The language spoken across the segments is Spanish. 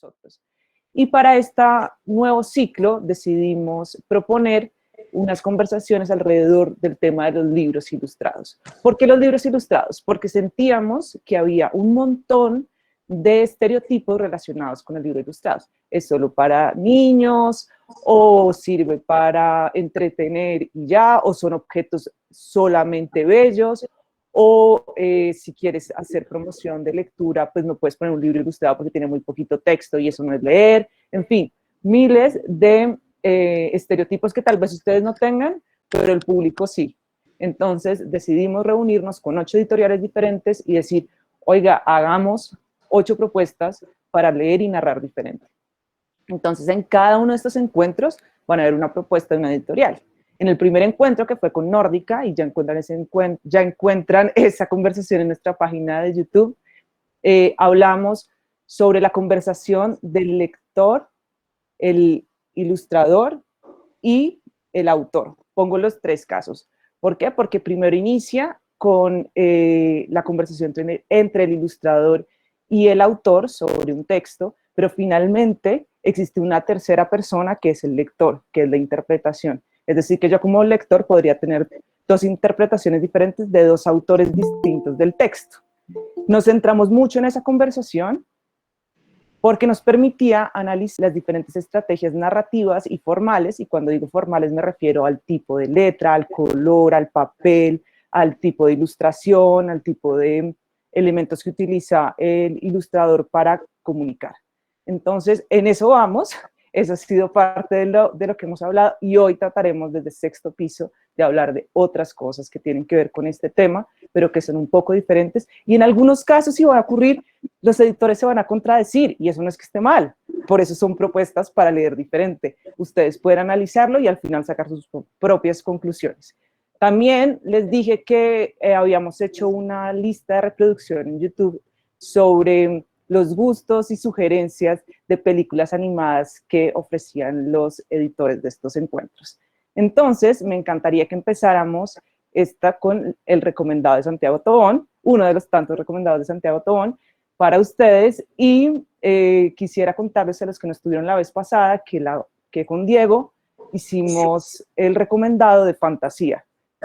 nosotros. Y para este nuevo ciclo decidimos proponer unas conversaciones alrededor del tema de los libros ilustrados. ¿Por qué los libros ilustrados? Porque sentíamos que había un montón de estereotipos relacionados con el libro ilustrado. ¿Es solo para niños? ¿O sirve para entretener y ya? ¿O son objetos solamente bellos? O si quieres hacer promoción de lectura, pues no puedes poner un libro ilustrado porque tiene muy poquito texto y eso no es leer. En fin, miles de estereotipos que tal vez ustedes no tengan, pero el público sí. Entonces decidimos reunirnos con 8 editoriales diferentes y decir, oiga, hagamos 8 propuestas para leer y narrar diferente. Entonces en cada uno de estos encuentros van a haber una propuesta de una editorial. En el primer encuentro, que fue con Nórdica, y ya encuentran esa conversación en nuestra página de YouTube, hablamos sobre la conversación del lector, el ilustrador y el autor. Pongo los 3 casos. ¿Por qué? Porque primero inicia con la conversación entre el ilustrador y el autor sobre un texto, pero finalmente existe una tercera persona que es el lector, que es la interpretación. Es decir, que yo como lector podría tener 2 interpretaciones diferentes de 2 autores distintos del texto. Nos centramos mucho en esa conversación porque nos permitía analizar las diferentes estrategias narrativas y formales, y cuando digo formales me refiero al tipo de letra, al color, al papel, al tipo de ilustración, al tipo de elementos que utiliza el ilustrador para comunicar. Entonces, en eso vamos. Eso ha sido parte de lo que hemos hablado, y hoy trataremos desde Sexto Piso de hablar de otras cosas que tienen que ver con este tema, pero que son un poco diferentes, y en algunos casos, si va a ocurrir, los editores se van a contradecir, y eso no es que esté mal, por eso son propuestas para leer diferente. Ustedes pueden analizarlo y al final sacar sus propias conclusiones. También les dije que habíamos hecho una lista de reproducción en YouTube sobre los gustos y sugerencias de películas animadas que ofrecían los editores de estos encuentros. Entonces, me encantaría que empezáramos con el recomendado de Santiago Tobón, uno de los tantos recomendados de Santiago Tobón para ustedes, y quisiera contarles a los que no estuvieron la vez pasada que con Diego hicimos el recomendado de Fantasía.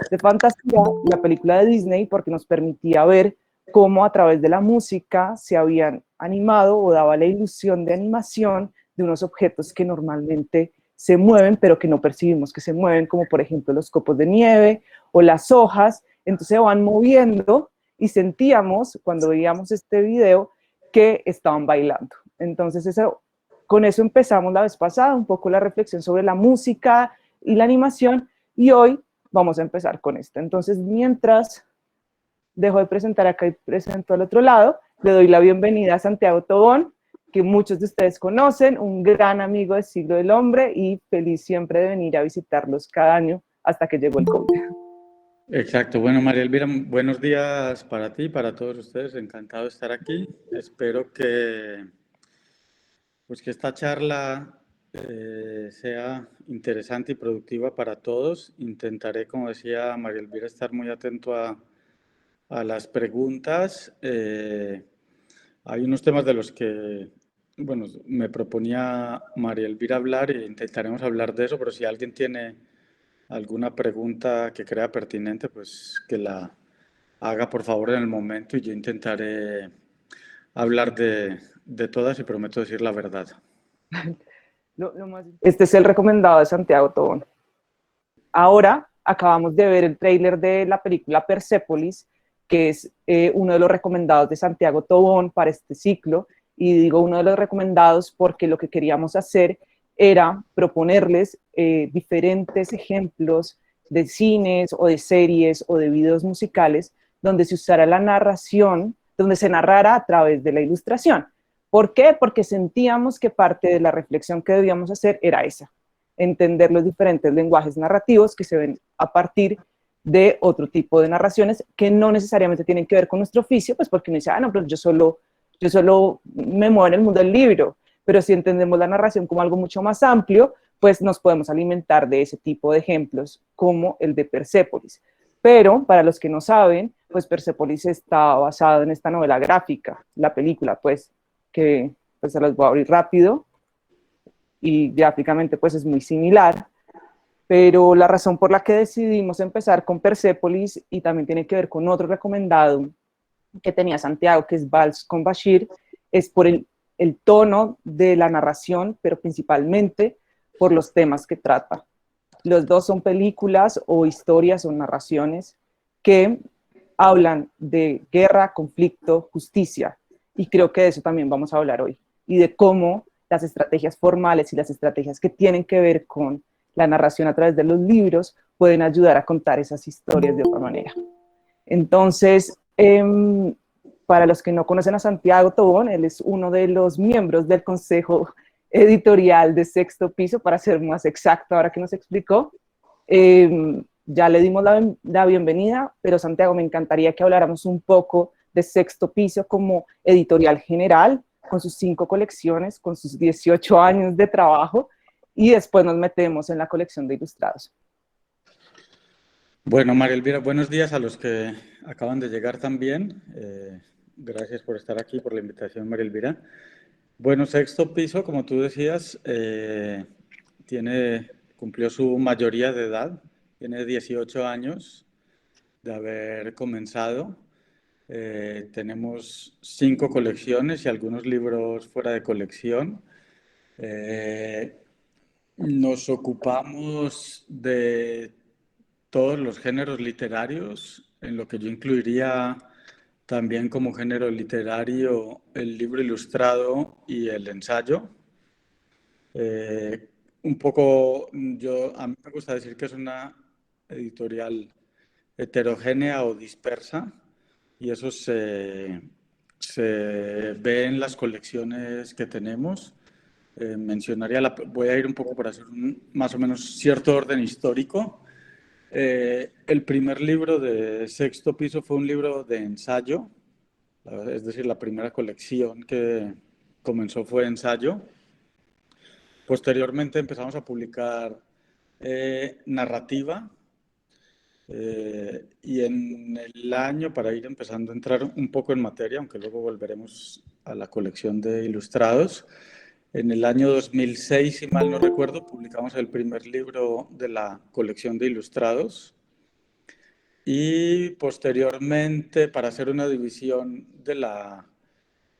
De Fantasía, la película de Disney, porque nos permitía ver cómo a través de la música se habían animado o daba la ilusión de animación de unos objetos que normalmente se mueven, pero que no percibimos que se mueven, como por ejemplo los copos de nieve o las hojas. Entonces se van moviendo y sentíamos, cuando veíamos este video, que estaban bailando. Entonces con eso empezamos la vez pasada, un poco la reflexión sobre la música y la animación, y hoy vamos a empezar con esto. Entonces, mientras dejo de presentar acá y presento al otro lado, le doy la bienvenida a Santiago Tobón, que muchos de ustedes conocen, un gran amigo del Siglo del Hombre, y feliz siempre de venir a visitarlos cada año hasta que llegó el COVID. Exacto. Bueno, María Elvira, buenos días para ti, para todos ustedes. Encantado de estar aquí. Espero que esta charla sea interesante y productiva para todos. Intentaré, como decía María Elvira, estar muy atento a las preguntas. Hay unos temas de los que, bueno, me proponía María Elvira hablar e intentaremos hablar de eso, pero si alguien tiene alguna pregunta que crea pertinente, pues que la haga por favor en el momento y yo intentaré hablar de todas y prometo decir la verdad. Este es el recomendado de Santiago Tobón. Ahora acabamos de ver el tráiler de la película Persépolis, que es uno de los recomendados de Santiago Tobón para este ciclo, y digo uno de los recomendados porque lo que queríamos hacer era proponerles diferentes ejemplos de cines o de series o de videos musicales donde se usara la narración, donde se narrara a través de la ilustración. ¿Por qué? Porque sentíamos que parte de la reflexión que debíamos hacer era esa, entender los diferentes lenguajes narrativos que se ven a partir de otro tipo de narraciones que no necesariamente tienen que ver con nuestro oficio, pues porque uno dice, no, pero yo solo me muevo en el mundo del libro, pero si entendemos la narración como algo mucho más amplio, pues nos podemos alimentar de ese tipo de ejemplos como el de Persépolis. Pero para los que no saben, pues Persépolis está basado en esta novela gráfica, la película, pues, que pues se los voy a abrir rápido y gráficamente pues es muy similar, pero la razón por la que decidimos empezar con Persépolis y también tiene que ver con otro recomendado que tenía Santiago, que es Vals con Bashir, es por el tono de la narración, pero principalmente por los temas que trata. Los dos son películas o historias o narraciones que hablan de guerra, conflicto, justicia, y creo que de eso también vamos a hablar hoy, y de cómo las estrategias formales y las estrategias que tienen que ver con la narración a través de los libros pueden ayudar a contar esas historias de otra manera. Entonces, para los que no conocen a Santiago Tobón, él es uno de los miembros del consejo editorial de Sexto Piso, para ser más exacto, ahora que nos explicó. Ya le dimos la bienvenida, pero Santiago, me encantaría que habláramos un poco de Sexto Piso como editorial general, con sus 5 colecciones, con sus 18 años de trabajo, y después nos metemos en la colección de ilustrados. Bueno, María Elvira, buenos días a los que acaban de llegar también. Gracias por estar aquí, por la invitación, María Elvira. Bueno, Sexto Piso, como tú decías, cumplió su mayoría de edad, tiene 18 años de haber comenzado. Tenemos 5 colecciones y algunos libros fuera de colección. Nos ocupamos de todos los géneros literarios, en lo que yo incluiría también como género literario el libro ilustrado y el ensayo. Un poco, a mí me gusta decir que es una editorial heterogénea o dispersa, y eso se ve en las colecciones que tenemos. Voy a ir un poco por hacer más o menos cierto orden histórico. El primer libro de Sexto Piso fue un libro de ensayo, es decir, la primera colección que comenzó fue ensayo. Posteriormente empezamos a publicar narrativa, y en el año, para ir empezando a entrar un poco en materia, aunque luego volveremos a la colección de ilustrados, en el año 2006, si mal no recuerdo, publicamos el primer libro de la colección de ilustrados. Y posteriormente, para hacer una división de la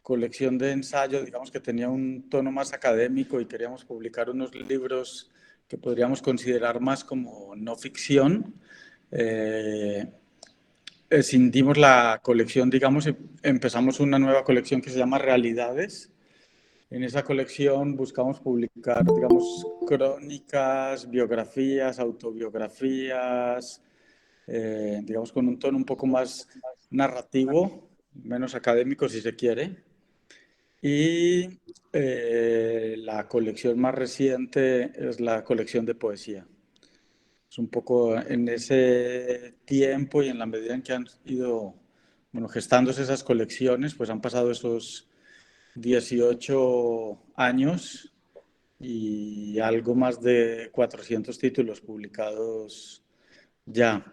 colección de ensayo, digamos que tenía un tono más académico y queríamos publicar unos libros que podríamos considerar más como no ficción, escindimos la colección, digamos, y empezamos una nueva colección que se llama Realidades. En esa colección buscamos publicar, digamos, crónicas, biografías, autobiografías, digamos, con un tono un poco más narrativo, menos académico si se quiere. Y la colección más reciente es la colección de poesía. Es un poco en ese tiempo y en la medida en que han ido, bueno, gestándose esas colecciones, pues han pasado esos 18 años y algo más de 400 títulos publicados ya.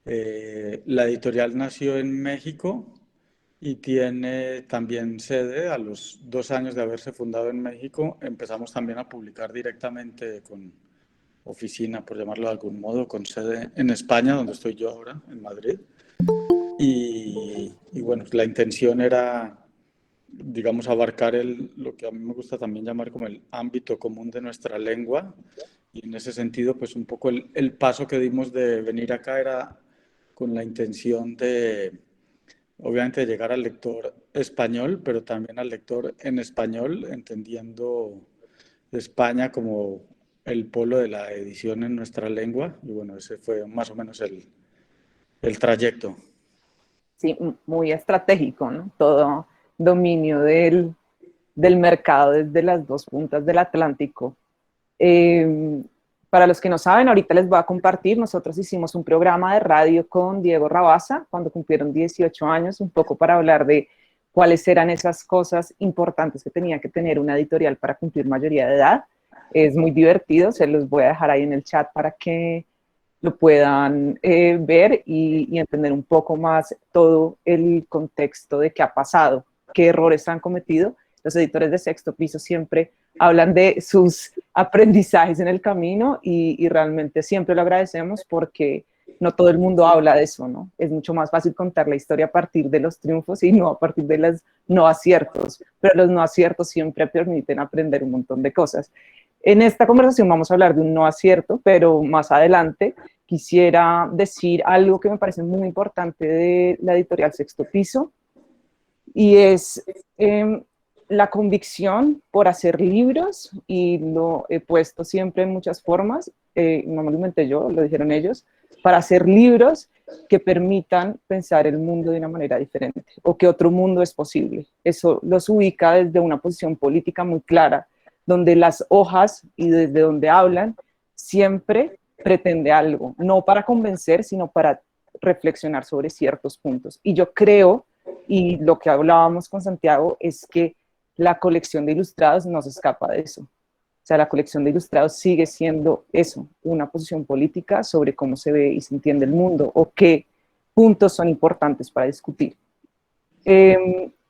La editorial nació en México y tiene también sede. A los 2 años de haberse fundado en México, empezamos también a publicar directamente con oficina, por llamarlo de algún modo, con sede en España, donde estoy yo ahora, en Madrid. Y bueno, la intención era, digamos, abarcar lo que a mí me gusta también llamar como el ámbito común de nuestra lengua. Y en ese sentido, pues un poco el paso que dimos de venir acá era con la intención de, obviamente, de llegar al lector español, pero también al lector en español, entendiendo España como el polo de la edición en nuestra lengua. Y bueno, ese fue más o menos el trayecto. Sí, muy estratégico, ¿no? Todo dominio del mercado desde las dos puntas del Atlántico. Para los que no saben, ahorita les voy a compartir, nosotros hicimos un programa de radio con Diego Rabasa cuando cumplieron 18 años, un poco para hablar de cuáles eran esas cosas importantes que tenía que tener una editorial para cumplir mayoría de edad. Es muy divertido, se los voy a dejar ahí en el chat para que lo puedan ver y entender un poco más todo el contexto de qué ha pasado, qué errores han cometido los editores de Sexto Piso siempre hablan de sus aprendizajes en el camino y realmente siempre lo agradecemos porque no todo el mundo habla de eso, ¿no? Es mucho más fácil contar la historia a partir de los triunfos y no a partir de los no aciertos, pero los no aciertos siempre permiten aprender un montón de cosas. En esta conversación vamos a hablar de un no acierto, pero más adelante quisiera decir algo que me parece muy importante de la editorial Sexto Piso, y es la convicción por hacer libros, y lo he puesto siempre en muchas formas, no me lo inventé yo, lo dijeron ellos, para hacer libros que permitan pensar el mundo de una manera diferente, o que otro mundo es posible. Eso los ubica desde una posición política muy clara, donde las hojas y desde donde hablan siempre pretende algo, no para convencer, sino para reflexionar sobre ciertos puntos. Y yo creo, y lo que hablábamos con Santiago, es que la colección de ilustrados no se escapa de eso. O sea, la colección de ilustrados sigue siendo eso, una posición política sobre cómo se ve y se entiende el mundo, o qué puntos son importantes para discutir.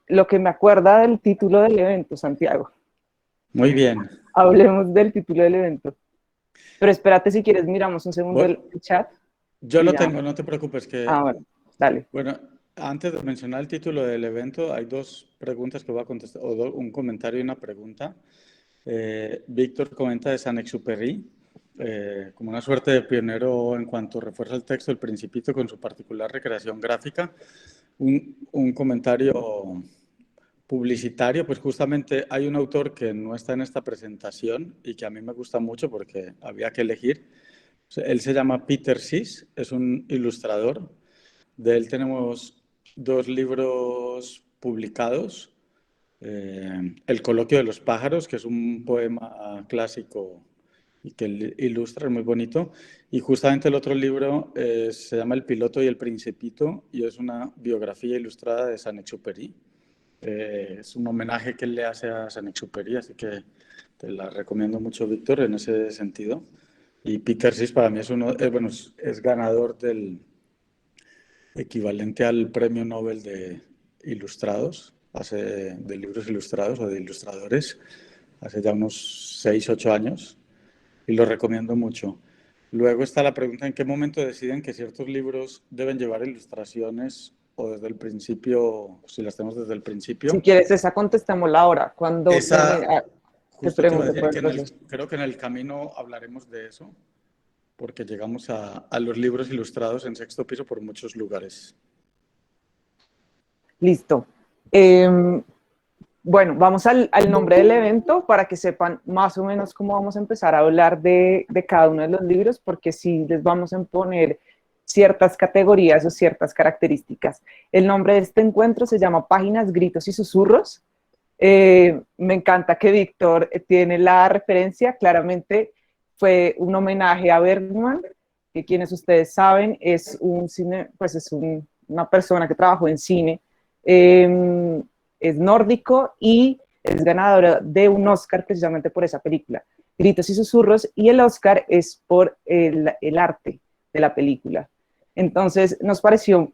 Lo que me acuerda del título del evento, Santiago. Muy bien. Hablemos del título del evento. Pero espérate, si quieres, miramos un segundo el chat. Yo lo tengo, no te preocupes. Bueno, dale. Bueno, antes de mencionar el título del evento, hay dos preguntas que voy a contestar, o un comentario y una pregunta. Víctor comenta de Saint-Exupéry, como una suerte de pionero en cuanto refuerza el texto del Principito con su particular recreación gráfica. Un comentario publicitario, pues justamente hay un autor que no está en esta presentación y que a mí me gusta mucho porque había que elegir. Él se llama Peter Sis, es un ilustrador. De él tenemos 2 libros publicados. El Coloquio de los Pájaros, que es un poema clásico y que él ilustra, es muy bonito. Y justamente el otro libro se llama El Piloto y el Principito y es una biografía ilustrada de Saint-Exupéry. Es un homenaje que él le hace a Saint-Exupéry, así que te la recomiendo mucho, Víctor, en ese sentido. Y Peter Sis para mí es ganador del equivalente al Premio Nobel de Ilustrados, de libros ilustrados o de ilustradores, hace ya unos 6, 8 años, y lo recomiendo mucho. Luego está la pregunta, ¿en qué momento deciden que ciertos libros deben llevar ilustraciones o desde el principio, si las tenemos desde el principio? Si quieres, esa contestémosla ahora, cuando te Justo te iba a pregunte por decir el que proceso. creo que en el camino hablaremos de eso, porque llegamos a los libros ilustrados en Sexto Piso por muchos lugares. Listo. Bueno, vamos al nombre del evento para que sepan más o menos cómo vamos a empezar a hablar de cada uno de los libros, porque sí les vamos a poner ciertas categorías o ciertas características. El nombre de este encuentro se llama Páginas, Gritos y Susurros. Me encanta que Víctor tiene la referencia, claramente fue un homenaje a Bergman, que quienes ustedes saben es una persona que trabajó en cine, es nórdico y es ganadora de un Oscar precisamente por esa película, Gritos y Susurros, y el Oscar es por el arte de la película. Entonces nos pareció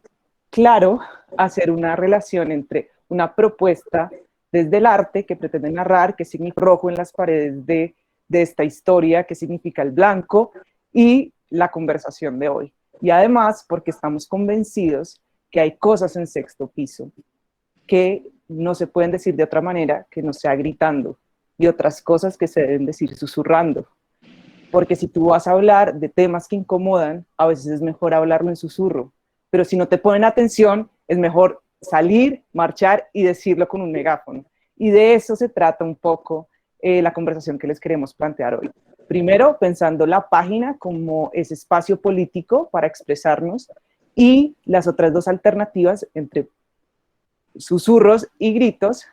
claro hacer una relación entre una propuesta desde el arte que pretende narrar qué significa rojo en las paredes de esta historia, qué significa el blanco, y la conversación de hoy. Y además porque estamos convencidos que hay cosas en Sexto Piso que no se pueden decir de otra manera que no sea gritando, y otras cosas que se deben decir susurrando. Porque si tú vas a hablar de temas que incomodan, a veces es mejor hablarlo en susurro, pero si no te ponen atención, es mejor salir, marchar y decirlo con un megáfono. Y de eso se trata un poco la conversación que les queremos plantear hoy. Primero, pensando la página como ese espacio político para expresarnos, y las otras 2 alternativas entre susurros y gritos,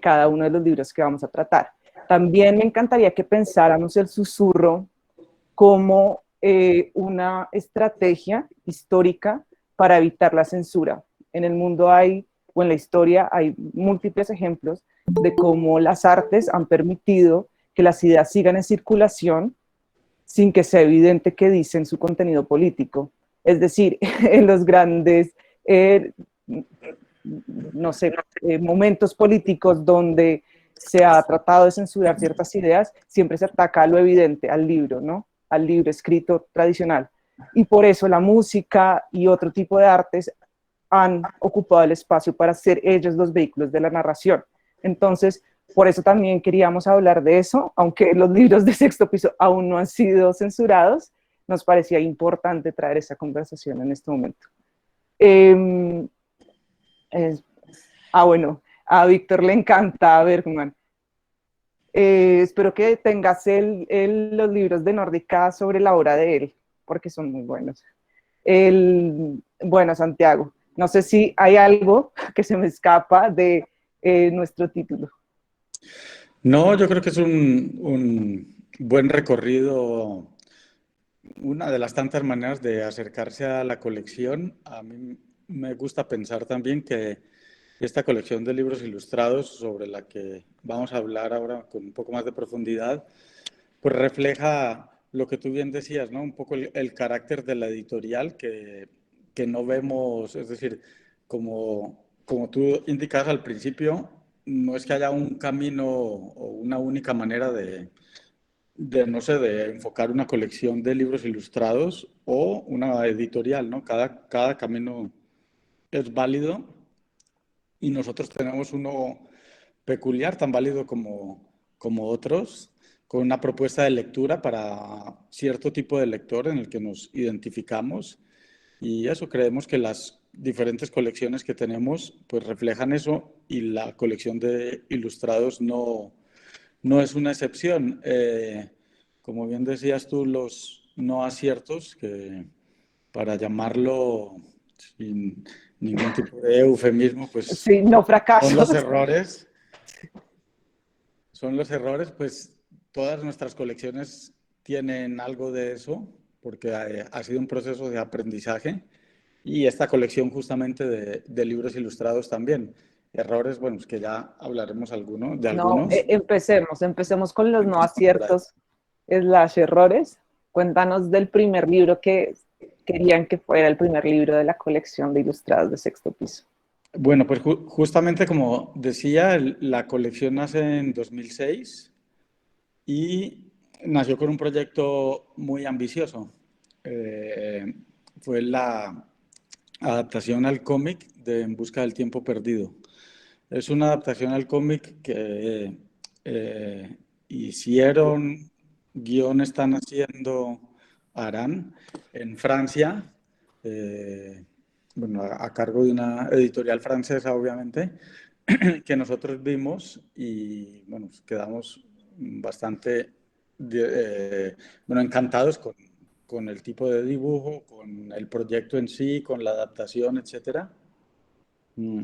cada uno de los libros que vamos a tratar. También me encantaría que pensáramos el susurro como una estrategia histórica para evitar la censura. En el mundo o en la historia hay múltiples ejemplos de cómo las artes han permitido que las ideas sigan en circulación sin que sea evidente que dicen su contenido político. Es decir, en los grandes, no sé, momentos políticos donde se ha tratado de censurar ciertas ideas, siempre se ataca a lo evidente, al libro, ¿no? Al libro escrito tradicional. Y por eso la música y otro tipo de artes han ocupado el espacio para ser ellos los vehículos de la narración. Entonces, por eso también queríamos hablar de eso, aunque los libros de Sexto Piso aún no han sido censurados, nos parecía importante traer esa conversación en este momento. Eh, bueno, a Víctor le encanta Bergman. Espero que tengas los libros de Nórdica sobre la obra de él, porque son muy buenos. Bueno, Santiago, no sé si hay algo que se me escapa de nuestro título. No, yo creo que es un buen recorrido, una de las tantas maneras de acercarse a la colección. A mí me gusta pensar también que esta colección de libros ilustrados sobre la que vamos a hablar ahora con un poco más de profundidad, pues refleja lo que tú bien decías, ¿no? Un poco el carácter de la editorial que no vemos, es decir, como tú indicabas al principio, no es que haya un camino o una única manera no sé, de enfocar una colección de libros ilustrados o una editorial, ¿no? Cada camino es válido y nosotros tenemos uno peculiar, tan válido como otros, con una propuesta de lectura para cierto tipo de lector en el que nos identificamos y eso creemos que las diferentes colecciones que tenemos pues reflejan eso y la colección de ilustrados no es una excepción. Como bien decías tú, los no aciertos, que para llamarlo sin ningún tipo de eufemismo, pues Sí, no son los fracasos. errores. Son los errores, pues todas nuestras colecciones tienen algo de eso, porque ha sido un proceso de aprendizaje y esta colección justamente de libros ilustrados también. Errores, bueno, es que ya hablaremos de No, algunos. empecemos con los no aciertos, slash errores. Cuéntanos del primer libro que querían que fuera el primer libro de la colección de ilustrados de Sexto Piso. Bueno, pues justamente como decía, la colección nace en 2006 y nació con un proyecto muy ambicioso. Eh, Fue la adaptación al cómic de En busca del tiempo perdido. Es una adaptación al cómic que eh, hicieron, guión están haciendo, harán en Francia, eh, bueno, a cargo de una editorial francesa, obviamente, que nosotros vimos y bueno, quedamos bastante bueno, encantados con el tipo de dibujo, con el proyecto en sí, con la adaptación, etcétera. Mm.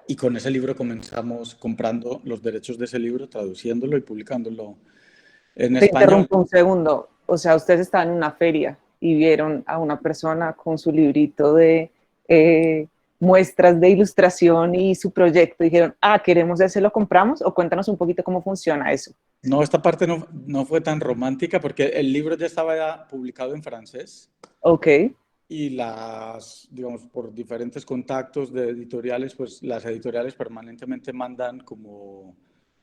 Y con ese libro comenzamos comprando los derechos de ese libro, traduciéndolo y publicándolo en Te español. interrumpo un segundo. O sea, ustedes estaban en una feria y vieron a una persona con su librito de eh, muestras de ilustración y su proyecto. Dijeron, ah, queremos ese, lo compramos. O cuéntanos un poquito cómo funciona eso. No, esta parte no fue tan romántica porque el libro ya estaba ya publicado en francés Ok. y digamos, por diferentes contactos de editoriales, pues las editoriales permanentemente mandan como,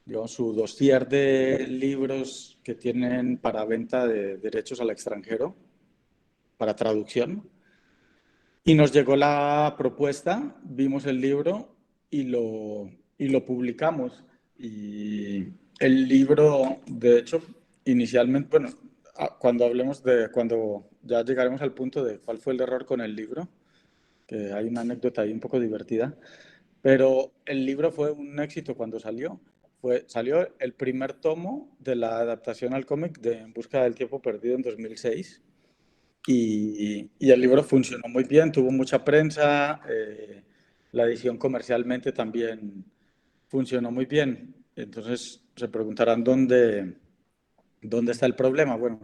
digamos, su dossier de libros que tienen para venta de derechos al extranjero, para traducción. Y nos llegó la propuesta, vimos el libro y lo publicamos. Y el libro, de hecho, inicialmente, bueno, cuando hablemos cuando ya llegaremos al punto de cuál fue el error con el libro, que hay una anécdota ahí un poco divertida, pero el libro fue un éxito cuando salió. Salió el primer tomo de la adaptación al cómic de En busca del tiempo perdido en 2006 y el libro funcionó muy bien, tuvo mucha prensa, la edición comercialmente también funcionó muy bien. Entonces se preguntarán dónde está el problema. Bueno,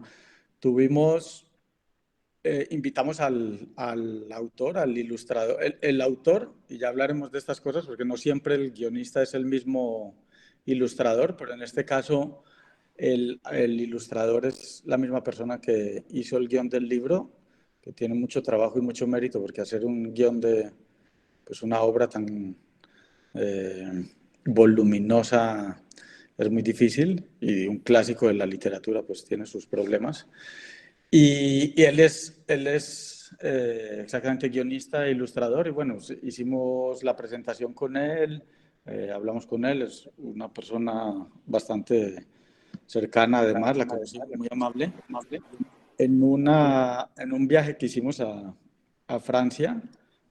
invitamos al autor, al ilustrador, el autor, y ya hablaremos de estas cosas porque no siempre el guionista es el mismo ilustrador, pero en este caso el ilustrador es la misma persona que hizo el guión del libro, que tiene mucho trabajo y mucho mérito, porque hacer un guión de pues una obra tan, eh, voluminosa es muy difícil y un clásico de la literatura pues tiene sus problemas. Y él es exactamente guionista e ilustrador y bueno, hicimos la presentación con él, hablamos con él, es una persona bastante cercana además, la conocí, muy amable, en un viaje que hicimos a Francia,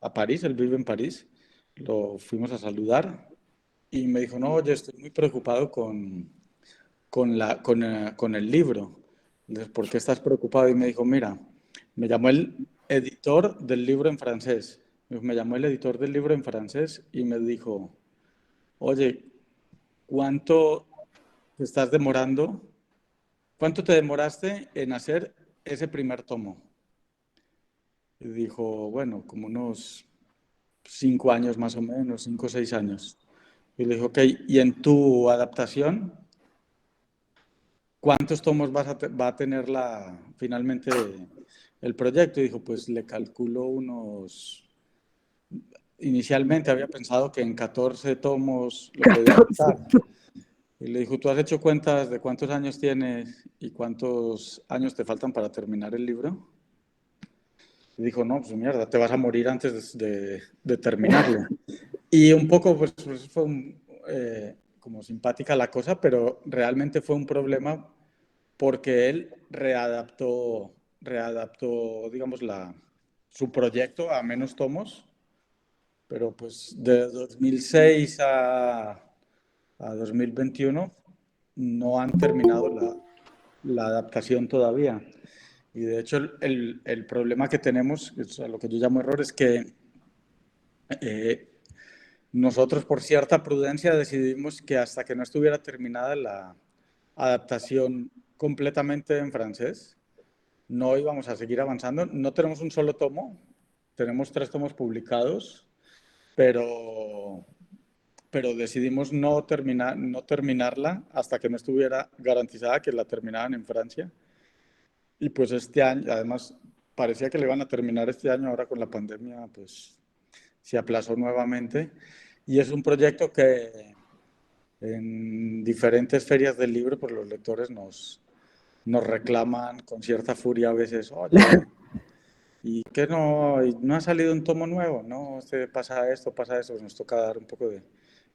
a París, él vive en París, lo fuimos a saludar y me dijo, no, oye, estoy muy preocupado con el libro. Entonces, ¿por qué estás preocupado? Y me dijo, mira, me llamó el editor del libro en francés. Me llamó el editor del libro en francés y me dijo, oye, ¿cuánto te estás demorando? ¿Cuánto te demoraste en hacer ese primer tomo? Y dijo, bueno, como unos 5 años más o menos, 5 o 6 años. Y le dije, ok, ¿y en tu adaptación? ¿Cuántos tomos va a tener finalmente el proyecto? Y dijo, pues le calculo inicialmente había pensado que en 14 tomos lo podía 14. adaptar. Y le dijo, ¿tú has hecho cuentas de cuántos años tienes y cuántos años te faltan para terminar el libro? Y dijo, no, pues mierda, te vas a morir antes de terminarlo. Y un poco, pues fue como simpática la cosa, pero realmente fue un problema porque él readaptó, digamos, su proyecto a menos tomos, pero pues de 2006 a 2021 no han terminado la adaptación todavía. Y de hecho el problema que tenemos, es a lo que yo llamo error, es que eh, nosotros por cierta prudencia decidimos que hasta que no estuviera terminada la adaptación completamente en francés, no íbamos a seguir avanzando. No tenemos un solo tomo, tenemos 3 tomos publicados, pero, pero decidimos no terminarla hasta que no estuviera garantizada que la terminaban en Francia. Y pues este año, además, parecía que le iban a terminar este año, ahora con la pandemia, pues se aplazó nuevamente. Y es un proyecto que en diferentes ferias del libro, pues los lectores nos reclaman con cierta furia a veces, oye, ¿y qué no ha salido un tomo nuevo? No, pasa esto, pues nos toca dar un poco de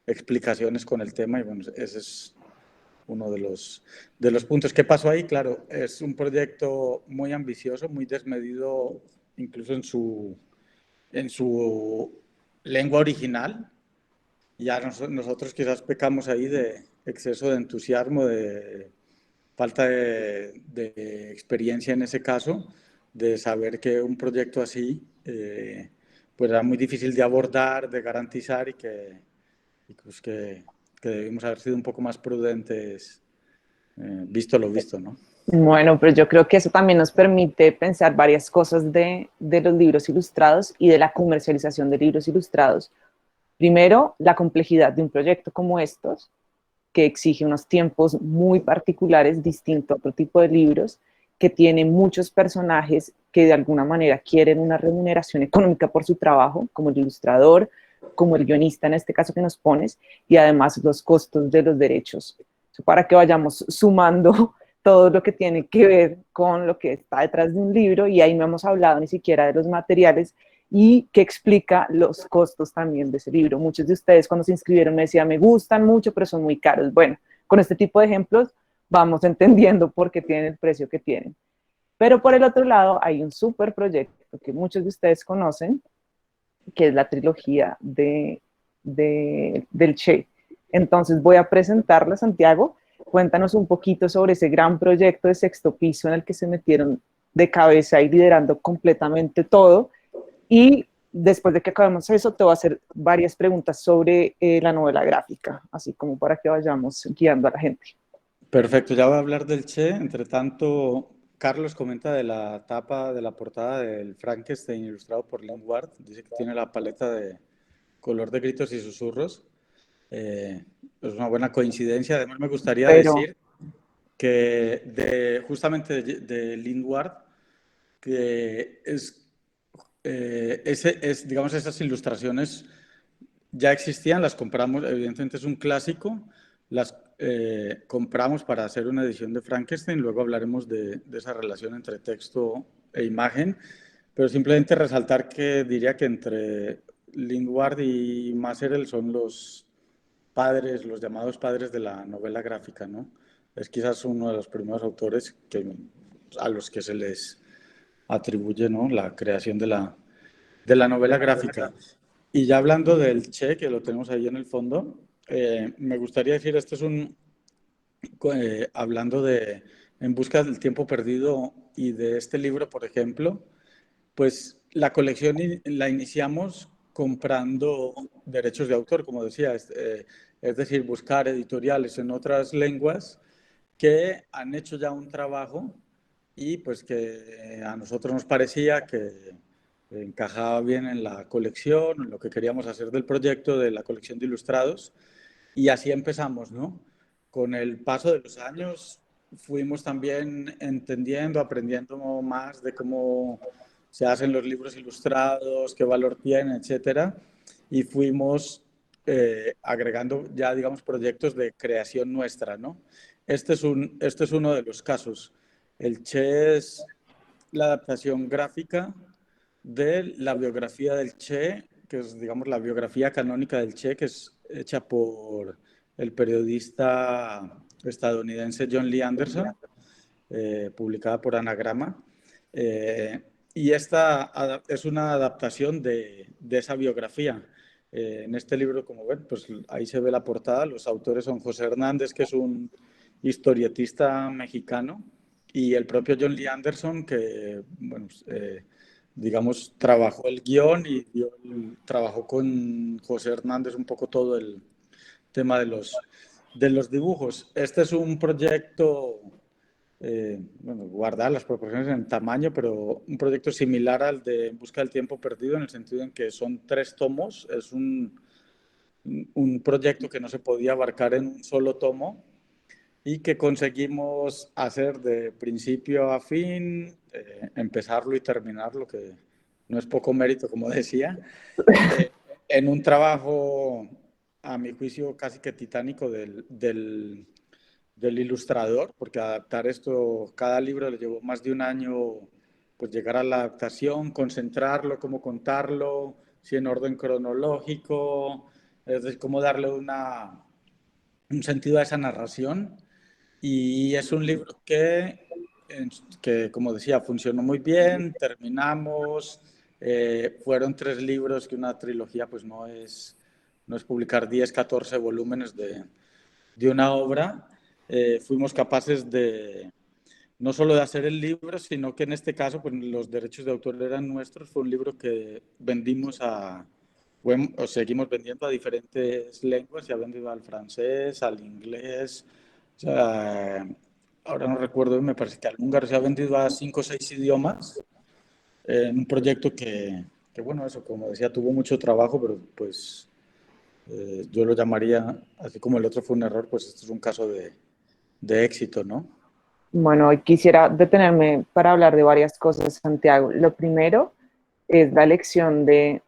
explicaciones con el tema y bueno, ese es uno de los puntos. ¿Qué pasó ahí? Claro, es un proyecto muy ambicioso, muy desmedido, incluso en su lengua original. Ya nosotros quizás pecamos ahí de exceso de entusiasmo, de falta de experiencia en ese caso, de saber que un proyecto así pues era muy difícil de abordar, de garantizar pues que debimos haber sido un poco más prudentes, visto lo visto, ¿no? Bueno, pero yo creo que eso también nos permite pensar varias cosas de los libros ilustrados y de la comercialización de libros ilustrados. Primero, la complejidad de un proyecto como estos, que exige unos tiempos muy particulares, distinto a otro tipo de libros, que tiene muchos personajes que de alguna manera quieren una remuneración económica por su trabajo, como el ilustrador, como el guionista en este caso que nos pones, y además los costos de los derechos, para que vayamos sumando todo lo que tiene que ver con lo que está detrás de un libro, y ahí no hemos hablado ni siquiera de los materiales y que explica los costos también de ese libro. Muchos de ustedes cuando se inscribieron me decían, me gustan mucho, pero son muy caros. Bueno, con este tipo de ejemplos vamos entendiendo por qué tienen el precio que tienen. Pero por el otro lado hay un súper proyecto que muchos de ustedes conocen, que es la trilogía del Che. Entonces voy a presentarla, Santiago. Cuéntanos un poquito sobre ese gran proyecto de Sexto Piso en el que se metieron de cabeza y liderando completamente todo. Y después de que acabemos eso, te voy a hacer varias preguntas sobre la novela gráfica, así como para que vayamos guiando a la gente. Perfecto, ya voy a hablar del Che. Entre tanto, Carlos comenta de la tapa de la portada del Frankenstein ilustrado por Lin Ward. Dice que tiene la paleta de color de gritos y susurros. Es una buena coincidencia. Además, me gustaría Pero decir que justamente de Lin Ward, que digamos, esas ilustraciones ya existían, las compramos, evidentemente es un clásico, las compramos para hacer una edición de Frankenstein, luego hablaremos de esa relación entre texto e imagen, pero simplemente resaltar que diría que entre Lindward y Masserel son los padres, los llamados padres de la novela gráfica, ¿no? Es quizás uno de los primeros autores a los que se les atribuye, ¿no?, la creación de la novela gráfica. Y ya hablando del Che, que lo tenemos ahí en el fondo, me gustaría decir, esto es hablando de En busca del tiempo perdido y de este libro, por ejemplo, pues la colección la iniciamos comprando derechos de autor, como decía, es decir, buscar editoriales en otras lenguas que han hecho ya un trabajo y pues que a nosotros nos parecía que encajaba bien en la colección, en lo que queríamos hacer del proyecto de la colección de ilustrados. Y así empezamos, ¿no? Con el paso de los años fuimos también entendiendo, aprendiendo más de cómo se hacen los libros ilustrados, qué valor tienen, etcétera. Y fuimos agregando ya, digamos, proyectos de creación nuestra, ¿no? Este es uno de los casos. El Che es la adaptación gráfica de la biografía del Che, que es, digamos, la biografía canónica del Che, que es hecha por el periodista estadounidense John Lee Anderson, publicada por Anagrama. Eh, y esta es una adaptación de esa biografía. En este libro, como ven, pues ahí se ve la portada. Los autores son José Hernández, que es un historietista mexicano, y el propio John Lee Anderson, que, bueno, digamos, trabajó el guión y trabajó con José Hernández un poco todo el tema de los dibujos. Este es un proyecto, bueno, guardar las proporciones en tamaño, pero un proyecto similar al de En busca del tiempo perdido, en el sentido en que son 3 tomos, es un proyecto que no se podía abarcar en un solo tomo y que conseguimos hacer de principio a fin, empezarlo y terminarlo, que no es poco mérito, como decía, eh, en un trabajo, a mi juicio, casi que titánico del ilustrador, porque adaptar esto, cada libro le llevó más de un año, pues llegar a la adaptación, concentrarlo, cómo contarlo, si en orden cronológico, es decir, cómo darle un sentido a esa narración. Y es un libro que, como decía, funcionó muy bien, terminamos, fueron 3 libros, que una trilogía pues no es publicar 10, 14 volúmenes de una obra. Fuimos capaces de no solo de hacer el libro, sino que en este caso pues, los derechos de autor eran nuestros. Fue un libro que vendimos o seguimos vendiendo a diferentes lenguas. Se ha vendido al francés, al inglés, o sea, ahora no recuerdo, me parece que al húngaro. Se ha vendido a 5 o 6 idiomas en un proyecto que, bueno, eso, como decía, tuvo mucho trabajo, pero pues yo lo llamaría, así como el otro fue un error, pues esto es un caso de éxito, ¿no? Bueno, hoy quisiera detenerme para hablar de varias cosas, Santiago. Lo primero es la elección del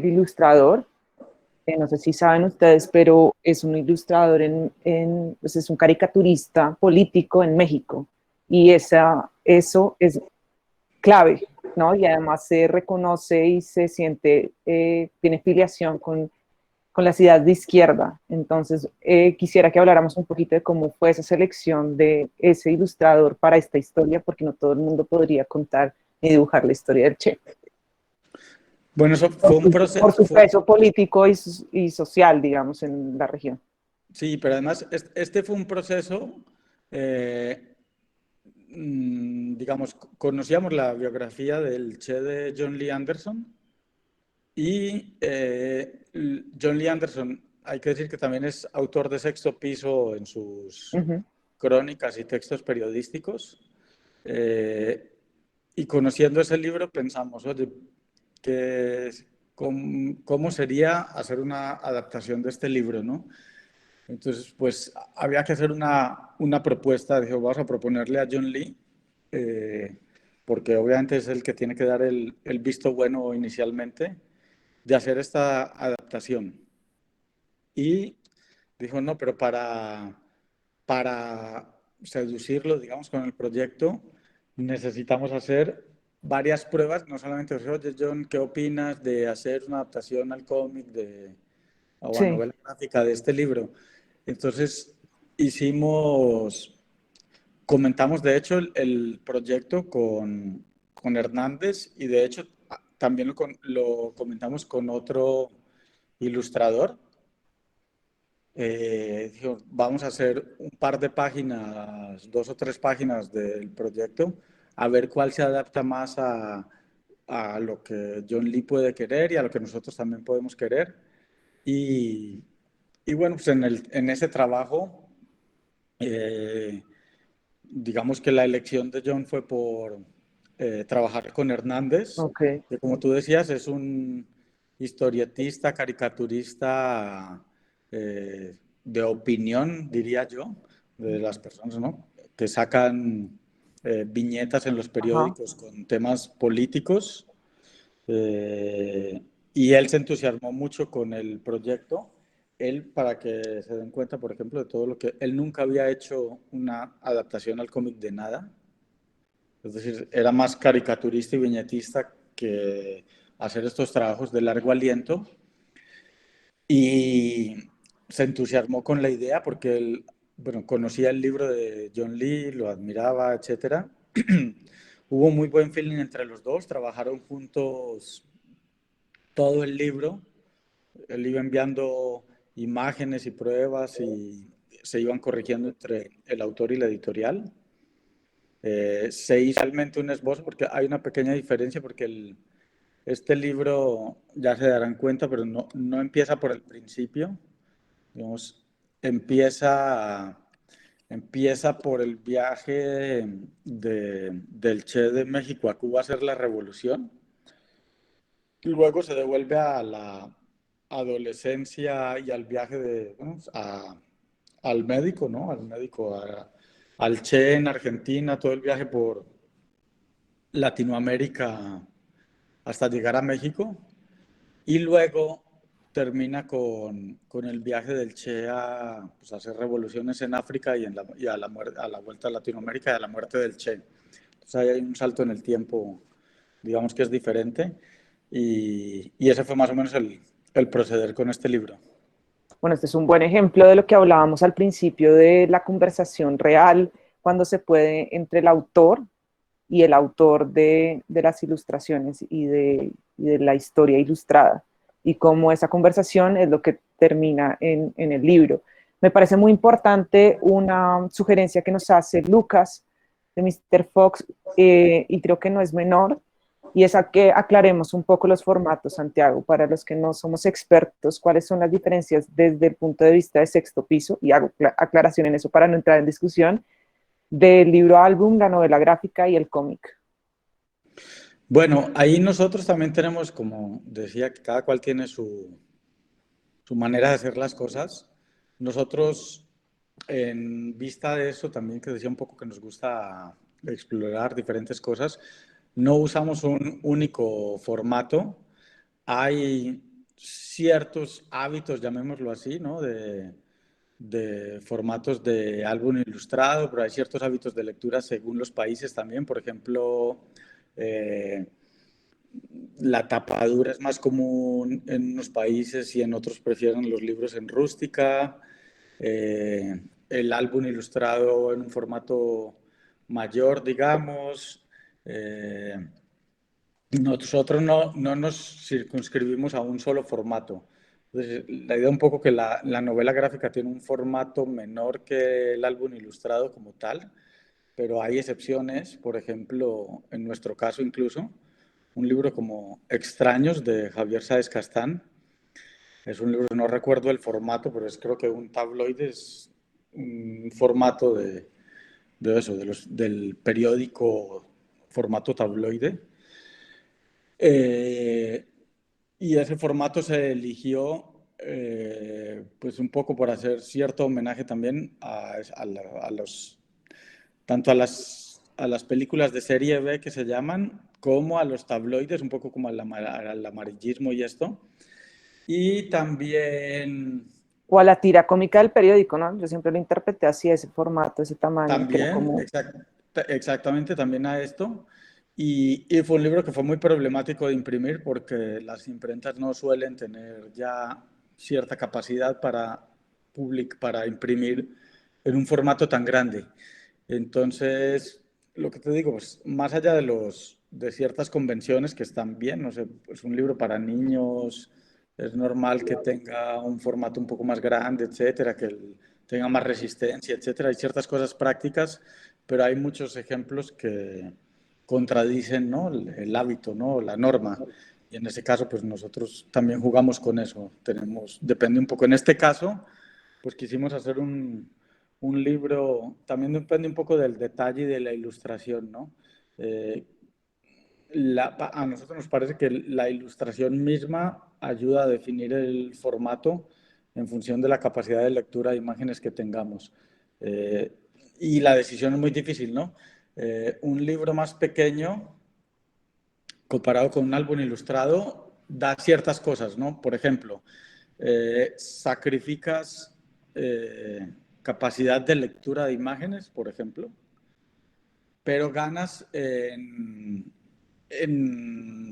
ilustrador. No sé si saben ustedes, pero es un ilustrador pues es un caricaturista político en México. Y eso es clave, ¿no? Y además se reconoce y se siente, tiene filiación con las ideas de izquierda. Entonces, quisiera que habláramos un poquito de cómo fue esa selección de ese ilustrador para esta historia, porque no todo el mundo podría contar ni dibujar la historia del Che. Bueno, eso fue un Por proceso, su peso político y social, digamos, en la región. sí, pero además este fue un proceso, digamos, conocíamos la biografía del Che de John Lee Anderson y John Lee Anderson, hay que decir que también es autor de Sexto Piso en sus Uh -huh. crónicas y textos periodísticos. Y conociendo ese libro pensamos, oye, ¿cómo sería hacer una adaptación de este libro, ¿no? Entonces, pues había que hacer una propuesta. Dije, vamos a proponerle a John Lee, porque obviamente es el que tiene que dar el visto bueno inicialmente, de hacer esta adaptación adaptación. Y dijo, no, pero para seducirlo, digamos, con el proyecto, necesitamos hacer varias pruebas, no solamente, oye, John, ¿qué opinas de hacer una adaptación al cómic o a Sí, novela gráfica de este libro? Entonces, comentamos de hecho el proyecto con Hernández y de hecho también lo comentamos con otro ilustrador. Dijo, vamos a hacer un par de páginas, 2 o 3 páginas del proyecto, a ver cuál se adapta más a lo que John Lee puede querer y a lo que nosotros también podemos querer. Y, y bueno, pues en ese trabajo, eh, digamos que la elección de John fue por trabajar con Hernández, ok, que como tú decías es un historietista, caricaturista de opinión, diría yo, de las personas, ¿no? Que sacan viñetas en los ajá. periódicos con temas políticos. eh, y él se entusiasmó mucho con el proyecto. Él, para que se den cuenta, por ejemplo, de todo lo que... Él nunca había hecho una adaptación al cómic de nada. Es decir, era más caricaturista y viñetista que hacer estos trabajos de largo aliento. Y se entusiasmó con la idea porque él, bueno, conocía el libro de John Lee, lo admiraba, etcétera. Hubo muy buen feeling entre los dos, trabajaron juntos todo el libro. Él iba enviando imágenes y pruebas y se iban corrigiendo entre el autor y la editorial. Se hizo realmente un esbozo porque hay una pequeña diferencia porque este libro, ya se darán cuenta, pero no empieza por el principio. Digamos, empieza por el viaje del Che de México a Cuba a hacer la revolución. Y luego se devuelve a la adolescencia y al viaje bueno, al médico, ¿no? Al médico, al Che en Argentina, todo el viaje por Latinoamérica hasta llegar a México. Y luego termina con el viaje del Che a pues, hacer revoluciones en África y a la vuelta a Latinoamérica y a la muerte del Che. Entonces ahí hay un salto en el tiempo, digamos que es diferente. Y ese fue más o menos el proceder con este libro. Bueno, este es un buen ejemplo de lo que hablábamos al principio de la conversación real, cuando se puede entre el autor y el autor de las ilustraciones y de la historia ilustrada, y cómo esa conversación es lo que termina en el libro. Me parece muy importante una sugerencia que nos hace Lucas de Mr. Fox, y creo que no es menor, y es a que aclaremos un poco los formatos, Santiago, para los que no somos expertos, cuáles son las diferencias desde el punto de vista de Sexto Piso, y hago aclaración en eso para no entrar en discusión, del libro álbum, la novela gráfica y el cómic. Bueno, ahí nosotros también tenemos, como decía, que cada cual tiene su manera de hacer las cosas. Nosotros, en vista de eso, también que decía un poco que nos gusta explorar diferentes cosas, no usamos un único formato. Hay ciertos hábitos, llamémoslo así, ¿no? De formatos de álbum ilustrado, pero hay ciertos hábitos de lectura según los países también. Por ejemplo, eh, la tapadura es más común en unos países y en otros prefieren los libros en rústica. El álbum ilustrado en un formato mayor, digamos. Eh, Nosotros no nos circunscribimos a un solo formato. Entonces, la idea un poco que la novela gráfica tiene un formato menor que el álbum ilustrado como tal, pero hay excepciones, por ejemplo, en nuestro caso incluso, un libro como Extraños de Javier Sáez Castán. Es un libro, no recuerdo el formato, pero es creo que un tabloide, es un formato de eso, del periódico formato tabloide. Eh, y ese formato se eligió pues un poco por hacer cierto homenaje también a los, tanto a las películas de serie B que se llaman, como a los tabloides, un poco como al amarillismo y esto. Y también, O a la tira cómica del periódico, ¿no? Yo siempre lo interpreté así, ese formato, ese tamaño, que era también, como, exactamente, también a esto. Y fue un libro que fue muy problemático de imprimir porque las imprentas no suelen tener ya cierta capacidad para imprimir en un formato tan grande. Entonces, lo que te digo, pues, más allá de ciertas convenciones que están bien, no sé, pues un libro para niños es normal que tenga un formato un poco más grande, etcétera, tenga más resistencia, etcétera. Hay ciertas cosas prácticas, pero hay muchos ejemplos que contradicen, ¿no? El hábito, ¿no? La norma. Y en ese caso, pues nosotros también jugamos con eso. Depende un poco. En este caso, pues quisimos hacer un libro, también depende un poco del detalle y de la ilustración, ¿no? Eh, a nosotros nos parece que la ilustración misma ayuda a definir el formato en función de la capacidad de lectura de imágenes que tengamos. Eh, y la decisión es muy difícil, ¿no? Un libro más pequeño comparado con un álbum ilustrado da ciertas cosas, ¿no? Por ejemplo, sacrificas capacidad de lectura de imágenes, por ejemplo, pero ganas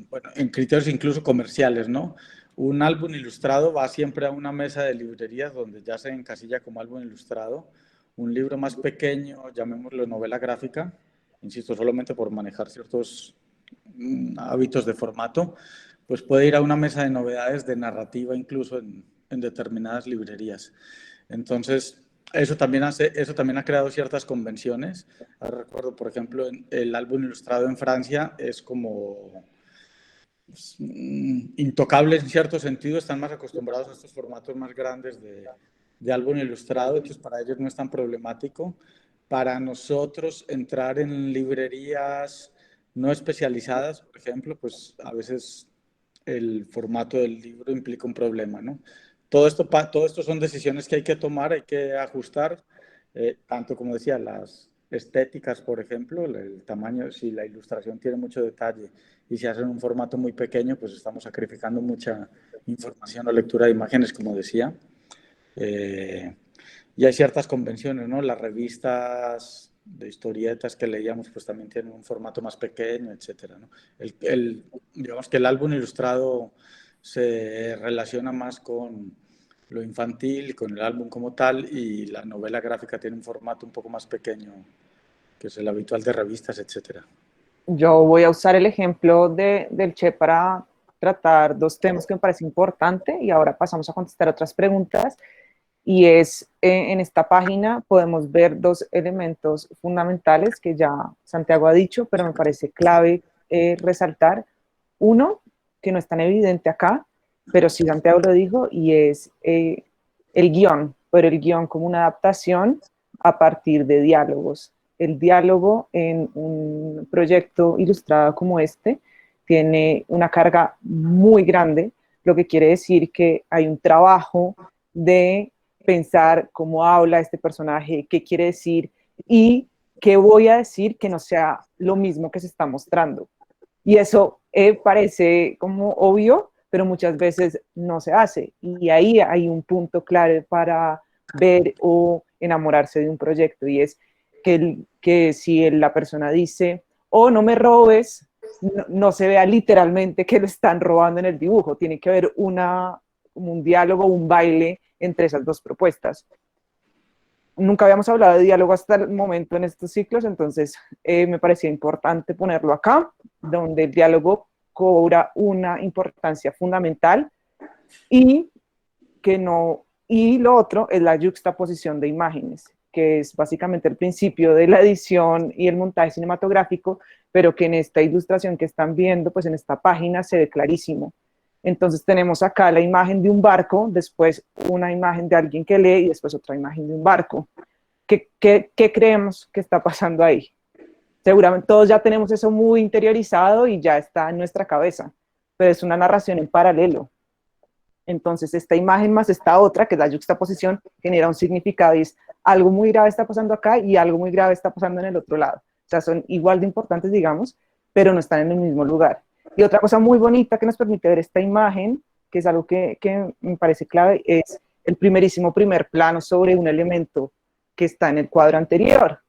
bueno, en criterios incluso comerciales, ¿no? Un álbum ilustrado va siempre a una mesa de librerías donde ya se encasilla como álbum ilustrado. Un libro más pequeño, llamémoslo novela gráfica, insisto, solamente por manejar ciertos hábitos de formato, pues puede ir a una mesa de novedades de narrativa incluso en determinadas librerías. Entonces, eso también ha creado ciertas convenciones. Ahora recuerdo, por ejemplo, el álbum ilustrado en Francia es como pues, intocable en cierto sentido, están más acostumbrados a estos formatos más grandes de álbum ilustrado, entonces para ellos no es tan problemático. Para nosotros entrar en librerías no especializadas, por ejemplo, pues a veces el formato del libro implica un problema, ¿no? Todo esto son decisiones que hay que tomar, hay que ajustar, tanto como decía, las estéticas, por ejemplo, el tamaño, si la ilustración tiene mucho detalle y se hace en un formato muy pequeño, pues estamos sacrificando mucha información o lectura de imágenes, como decía. Eh, y hay ciertas convenciones, ¿no? Las revistas de historietas que leíamos, pues también tienen un formato más pequeño, etcétera, ¿no? Digamos que el álbum ilustrado se relaciona más con lo infantil, con el álbum como tal, y la novela gráfica tiene un formato un poco más pequeño, que es el habitual de revistas, etcétera. yo voy a usar el ejemplo del Che para tratar dos temas que me parece importante y ahora pasamos a contestar otras preguntas. Y es, en esta página podemos ver dos elementos fundamentales que ya Santiago ha dicho, pero me parece clave resaltar. Uno, que no es tan evidente acá, pero sí Santiago lo dijo, y es el guión, pero el guión como una adaptación a partir de diálogos. El diálogo en un proyecto ilustrado como este tiene una carga muy grande, lo que quiere decir que hay un trabajo de pensar cómo habla este personaje, qué quiere decir y qué voy a decir que no sea lo mismo que se está mostrando. Y eso parece como obvio, pero muchas veces no se hace. Y ahí hay un punto clave para ver o enamorarse de un proyecto y es que si la persona dice, oh, no me robes, no se vea literalmente que lo están robando en el dibujo. Tiene que haber un diálogo, un baile entre esas dos propuestas. Nunca habíamos hablado de diálogo hasta el momento en estos ciclos, entonces me parecía importante ponerlo acá, donde el diálogo cobra una importancia fundamental y que no, y lo otro es la yuxtaposición de imágenes, que es básicamente el principio de la edición y el montaje cinematográfico, pero que en esta ilustración que están viendo, pues en esta página se ve clarísimo. Entonces tenemos acá la imagen de un barco, después una imagen de alguien que lee y después otra imagen de un barco. ¿Qué creemos que está pasando ahí? Seguramente todos ya tenemos eso muy interiorizado y ya está en nuestra cabeza, pero es una narración en paralelo. Entonces, esta imagen más esta otra, que es la yuxtaposición, genera un significado y es algo muy grave está pasando acá y algo muy grave está pasando en el otro lado. O sea, son igual de importantes, digamos, pero no están en el mismo lugar. Y otra cosa muy bonita que nos permite ver esta imagen, que es algo que me parece clave, es el primer plano sobre un elemento que está en el cuadro anterior.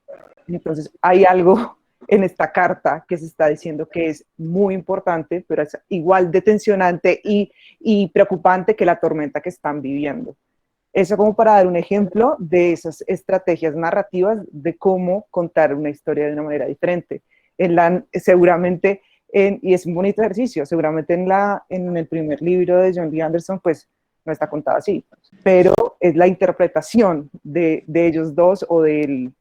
Entonces, hay algo en esta carta que se está diciendo que es muy importante, pero es igual de tensionante y preocupante que la tormenta que están viviendo. Eso como para dar un ejemplo de esas estrategias narrativas de cómo contar una historia de una manera diferente. Seguramente, y es un bonito ejercicio, seguramente en el primer libro de John Lee Anderson, pues no está contado así, pero es la interpretación de ellos dos o del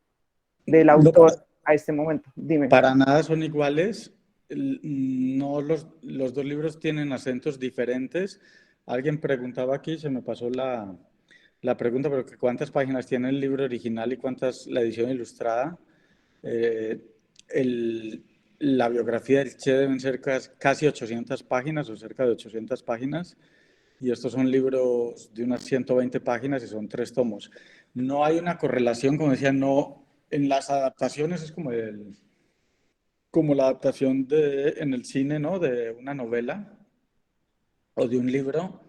No, autor a este momento. Dime. para nada son iguales. No, los dos libros tienen acentos diferentes. Alguien preguntaba aquí, se me pasó la pregunta, pero que ¿cuántas páginas tiene el libro original y cuántas la edición ilustrada? Eh, el- la biografía del Che deben ser casi 800 páginas o cerca de 800 páginas, y estos son libros de unas 120 páginas y son 3 tomos. No hay una correlación, como decía, no, en las adaptaciones es como la adaptación en el cine, ¿no? De una novela o de un libro.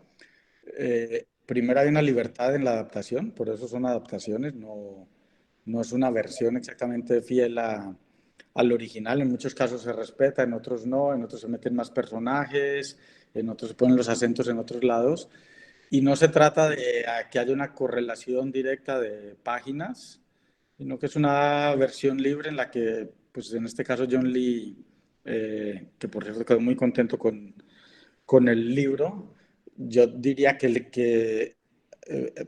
Primero hay una libertad en la adaptación, por eso son adaptaciones, no es una versión exactamente fiel al original. En muchos casos se respeta, en otros no, en otros se meten más personajes, en otros se ponen los acentos en otros lados. Y no se trata de que haya una correlación directa de páginas, sino que es una versión libre en la que, pues en este caso John Lee, que por cierto quedó muy contento con el libro, yo diría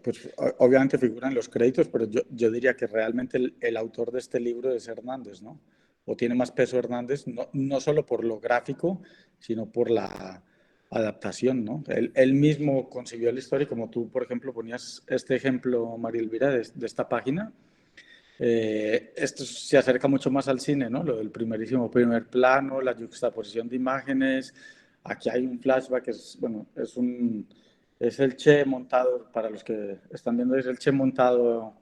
pues obviamente figuran los créditos, pero yo diría que realmente el autor de este libro es Hernández, ¿no? O tiene más peso Hernández, no solo por lo gráfico, sino por la adaptación, ¿no? Él mismo concibió la historia, como tú, por ejemplo, ponías este ejemplo, María Elvira, de esta página. Esto se acerca mucho más al cine, ¿no? Lo del primer plano, la juxtaposición de imágenes. Aquí hay un flashback, bueno, es el Che montado, para los que están viendo, es el Che montado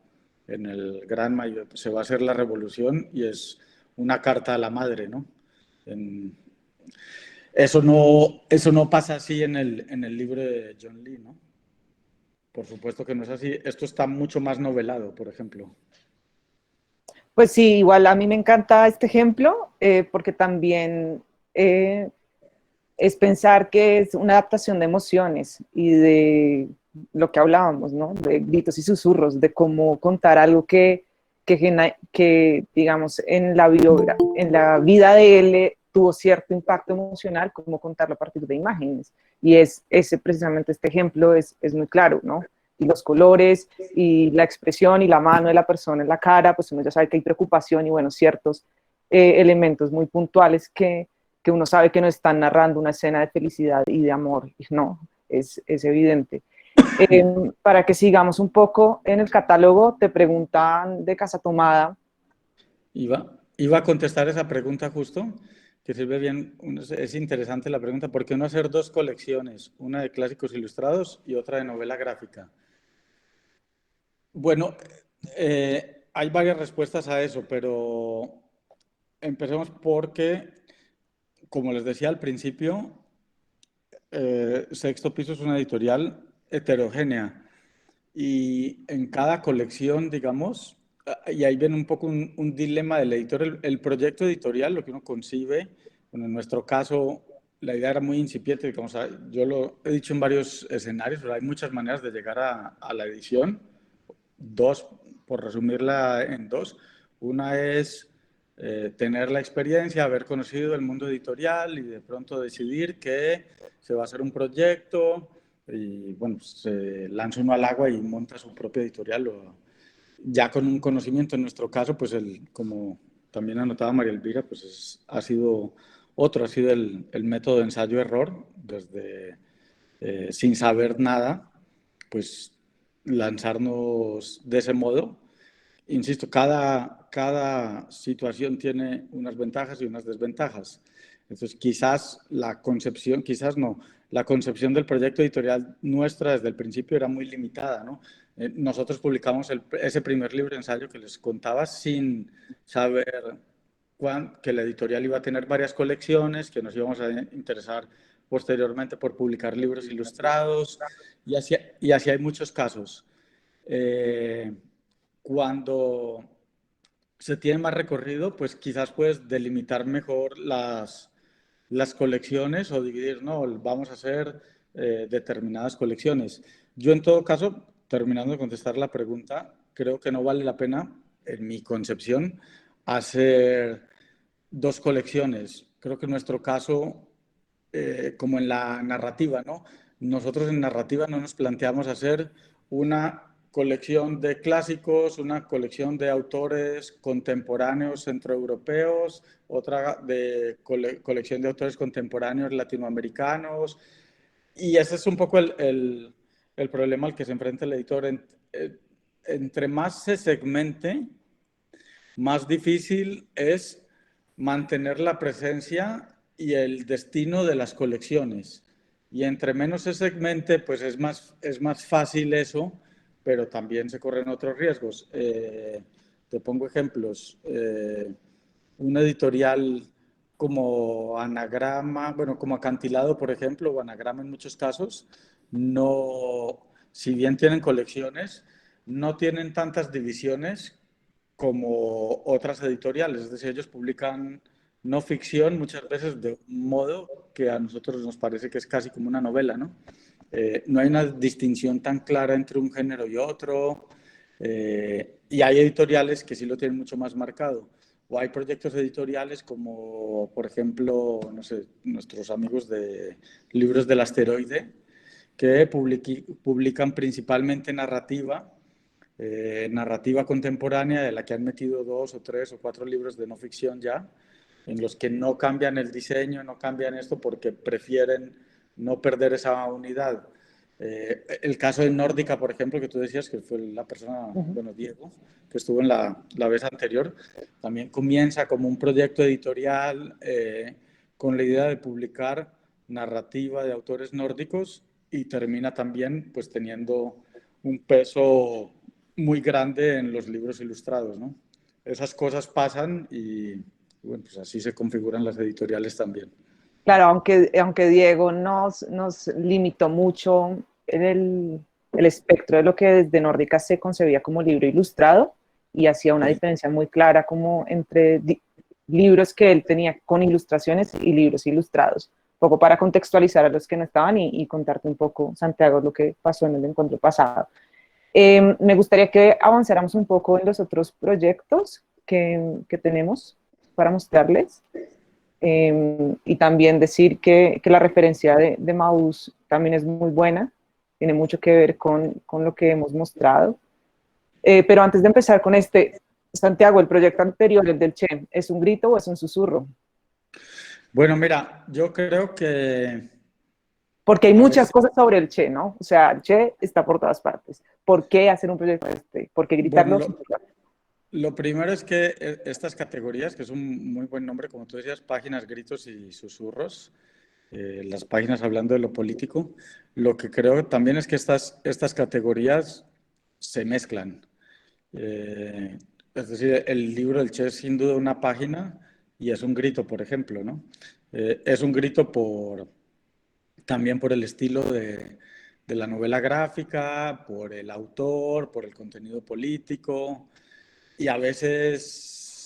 en el Gran Mayo. Se va a hacer la revolución y es una carta a la madre, ¿no? En- eso no pasa así en el libro de John Lee, ¿no? Por supuesto que no es así. Esto está mucho más novelado, por ejemplo. Pues sí, igual a mí me encanta este ejemplo porque también eh, es pensar que es una adaptación de emociones y de lo que hablábamos, ¿no? De gritos y susurros, de cómo contar algo que digamos, en la vida de él tuvo cierto impacto emocional, cómo contarlo a partir de imágenes. Y ese precisamente este ejemplo es muy claro, ¿no? Y los colores y la expresión y la mano de la persona en la cara, pues uno ya sabe que hay preocupación y bueno, ciertos elementos muy puntuales que uno sabe que no están narrando una escena de felicidad y de amor, no, es evidente. Para que sigamos un poco en el catálogo, te preguntan de Casa Tomada. Iba a contestar esa pregunta justo, que sirve bien, es interesante la pregunta, ¿por qué no hacer dos colecciones, una de clásicos ilustrados y otra de novela gráfica? Bueno, hay varias respuestas a eso, pero empecemos porque, como les decía al principio, Sexto Piso es una editorial heterogénea. Y en cada colección, digamos, y ahí viene un poco un dilema del editor, el proyecto editorial, lo que uno concibe, bueno, en nuestro caso la idea era muy incipiente, digamos, yo lo he dicho en varios escenarios, pero hay muchas maneras de llegar a la edición, dos, por resumirla en dos. Una es tener la experiencia, haber conocido el mundo editorial y de pronto decidir que se va a hacer un proyecto y bueno, pues, se lanza uno al agua y monta su propia editorial. Ya con un conocimiento, en nuestro caso, pues como también anotaba María Elvira, pues ha sido otro, ha sido el método de ensayo-error, desde sin saber nada, pues lanzarnos de ese modo. Insisto, cada situación tiene unas ventajas y unas desventajas. Entonces, quizás la concepción, quizás no, la concepción del proyecto editorial nuestra desde el principio era muy limitada, ¿no? Nosotros publicamos ese primer libro de ensayo que les contaba sin saber que la editorial iba a tener varias colecciones, que nos íbamos a interesar posteriormente por publicar libros ilustrados, y así hay muchos casos. Cuando se tiene más recorrido, pues quizás puedes delimitar mejor las colecciones o dividir, ¿no? Vamos a hacer determinadas colecciones. Yo en todo caso, terminando de contestar la pregunta, creo que no vale la pena, en mi concepción, hacer dos colecciones. Creo que en nuestro caso, como en la narrativa, ¿no? Nosotros en narrativa no nos planteamos hacer una colección de clásicos, una colección de autores contemporáneos centroeuropeos, otra de colección de autores contemporáneos latinoamericanos. Y ese es un poco el problema al que se enfrenta el editor. Entre más se segmente, más difícil es mantener la presencia y el destino de las colecciones. Y entre menos se segmente, pues es más fácil eso, pero también se corren otros riesgos. Te pongo ejemplos. Un editorial como Anagrama, bueno, como Acantilado, por ejemplo, o Anagrama en muchos casos, no, si bien tienen colecciones, no tienen tantas divisiones como otras editoriales. Es decir, ellos publican no ficción muchas veces de un modo que a nosotros nos parece que es casi como una novela, ¿no? No hay una distinción tan clara entre un género y otro, y hay editoriales que sí lo tienen mucho más marcado. O hay proyectos editoriales como, por ejemplo, no sé, nuestros amigos de Libros del Asteroide, que publican principalmente narrativa, narrativa contemporánea, de la que han metido 2 o 3 o 4 libros de no ficción ya, en los que no cambian el diseño, no cambian esto porque prefieren no perder esa unidad. El caso de Nórdica, por ejemplo, que tú decías que fue la persona, bueno, Diego, que estuvo en la vez anterior, también comienza como un proyecto editorial con la idea de publicar narrativa de autores nórdicos y termina también pues teniendo un peso muy grande en los libros ilustrados, ¿no? Esas cosas pasan y bueno, pues así se configuran las editoriales también. Claro, aunque Diego nos limitó mucho el espectro de lo que desde Nórdica se concebía como libro ilustrado y hacía una Sí. diferencia muy clara como entre libros que él tenía con ilustraciones y libros ilustrados. Un poco para contextualizar a los que no estaban y contarte un poco, Santiago, lo que pasó en el encuentro pasado. Me gustaría que avanzáramos un poco en los otros proyectos que tenemos para mostrarles. Y también decir que la referencia de Maús también es muy buena, tiene mucho que ver con lo que hemos mostrado. Pero antes de empezar con este, Santiago, el proyecto anterior, el del Che, ¿es un grito o es un susurro? Bueno, mira, yo creo que Porque hay a muchas veces, cosas sobre el Che, ¿no? O sea, el Che está por todas partes. ¿Por qué hacer un proyecto de este? ¿Por qué bueno, gritarlo? lo primero es que estas categorías, que es un muy buen nombre, como tú decías, páginas, gritos y susurros, las páginas hablando de lo político, lo que creo también es que estas categorías se mezclan. Es decir, el libro del Che es sin duda una página y es un grito, por ejemplo, ¿no? Es un grito también por el estilo de la novela gráfica, por el autor, por el contenido político, y a veces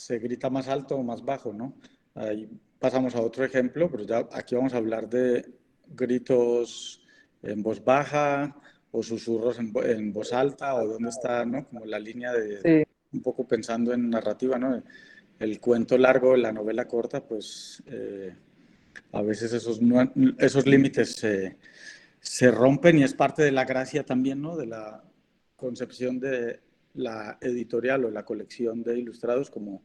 se grita más alto o más bajo, ¿no? Ahí pasamos a otro ejemplo, pero ya aquí vamos a hablar de gritos en voz baja o susurros en voz alta, o dónde está, ¿no? Como la línea de, Sí, un poco pensando en narrativa, ¿no? El cuento largo, la novela corta, pues a veces esos límites se rompen, y es parte de la gracia también, ¿no? De la concepción de la editorial o la colección de ilustrados como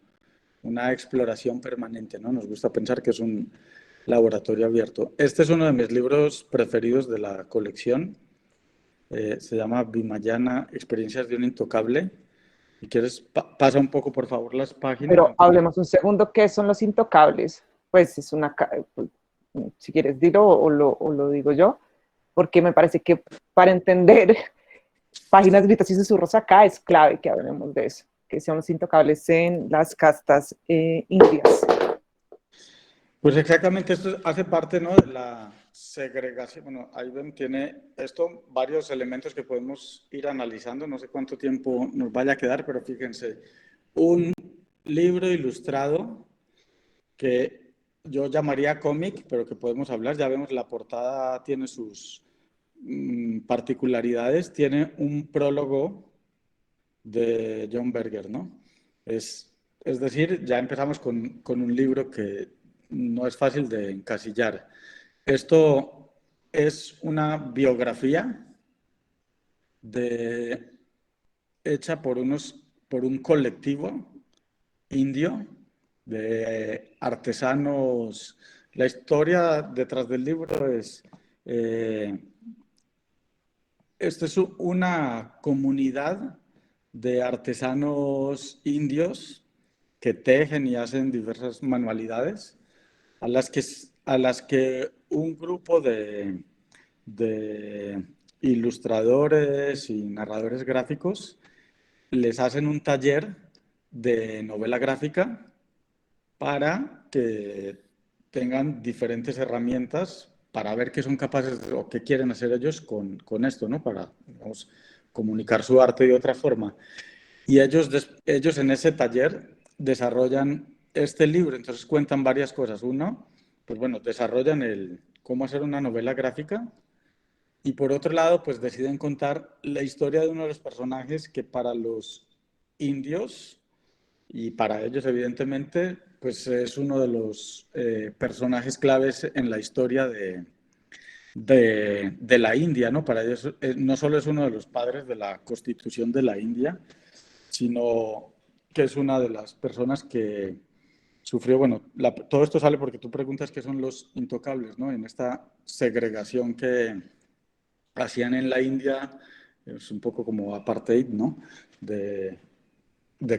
una exploración permanente, ¿no? Nos gusta pensar que es un laboratorio abierto. Este es uno de mis libros preferidos de la colección. Se llama Vimayana, Experiencias de un Intocable. Si quieres, pasa un poco, por favor, las páginas. pero hablemos un segundo, ¿qué son los intocables? Pues es una, si quieres dilo o lo digo yo, porque me parece que para entender páginas, gritos y susurros acá es clave que hablemos de eso, que son los intocables en las castas indias. Pues exactamente, esto hace parte, ¿no?, de la segregación. Bueno, ahí ven, tiene esto varios elementos que podemos ir analizando. No sé cuánto tiempo nos vaya a quedar, pero fíjense, un libro ilustrado que yo llamaría cómic, pero que podemos hablar. Ya vemos, la portada tiene sus particularidades. Tiene un prólogo de John Berger, ¿no? Es decir, ya empezamos con un libro que no es fácil de encasillar. Esto es una biografía de, hecha por un colectivo indio de artesanos. La historia detrás del libro es, eh, esto es una comunidad de artesanos indios que tejen y hacen diversas manualidades, a las que un grupo de ilustradores y narradores gráficos les hacen un taller de novela gráfica para que tengan diferentes herramientas para ver qué son capaces o qué quieren hacer ellos con esto, ¿no? Para, digamos, comunicar su arte de otra forma. Y ellos en ese taller desarrollan este libro, entonces cuentan varias cosas. Uno, pues bueno, desarrollan cómo hacer una novela gráfica, y por otro lado, pues deciden contar la historia de uno de los personajes que para los indios y para ellos, evidentemente, pues es uno de los personajes claves en la historia de la India, ¿no? Para ellos no solo es uno de los padres de la constitución de la India, sino que es una de las personas que sufrió, bueno, todo esto sale porque tú preguntas qué son los intocables, ¿no? En esta segregación que hacían en la India, es un poco como apartheid, ¿no? De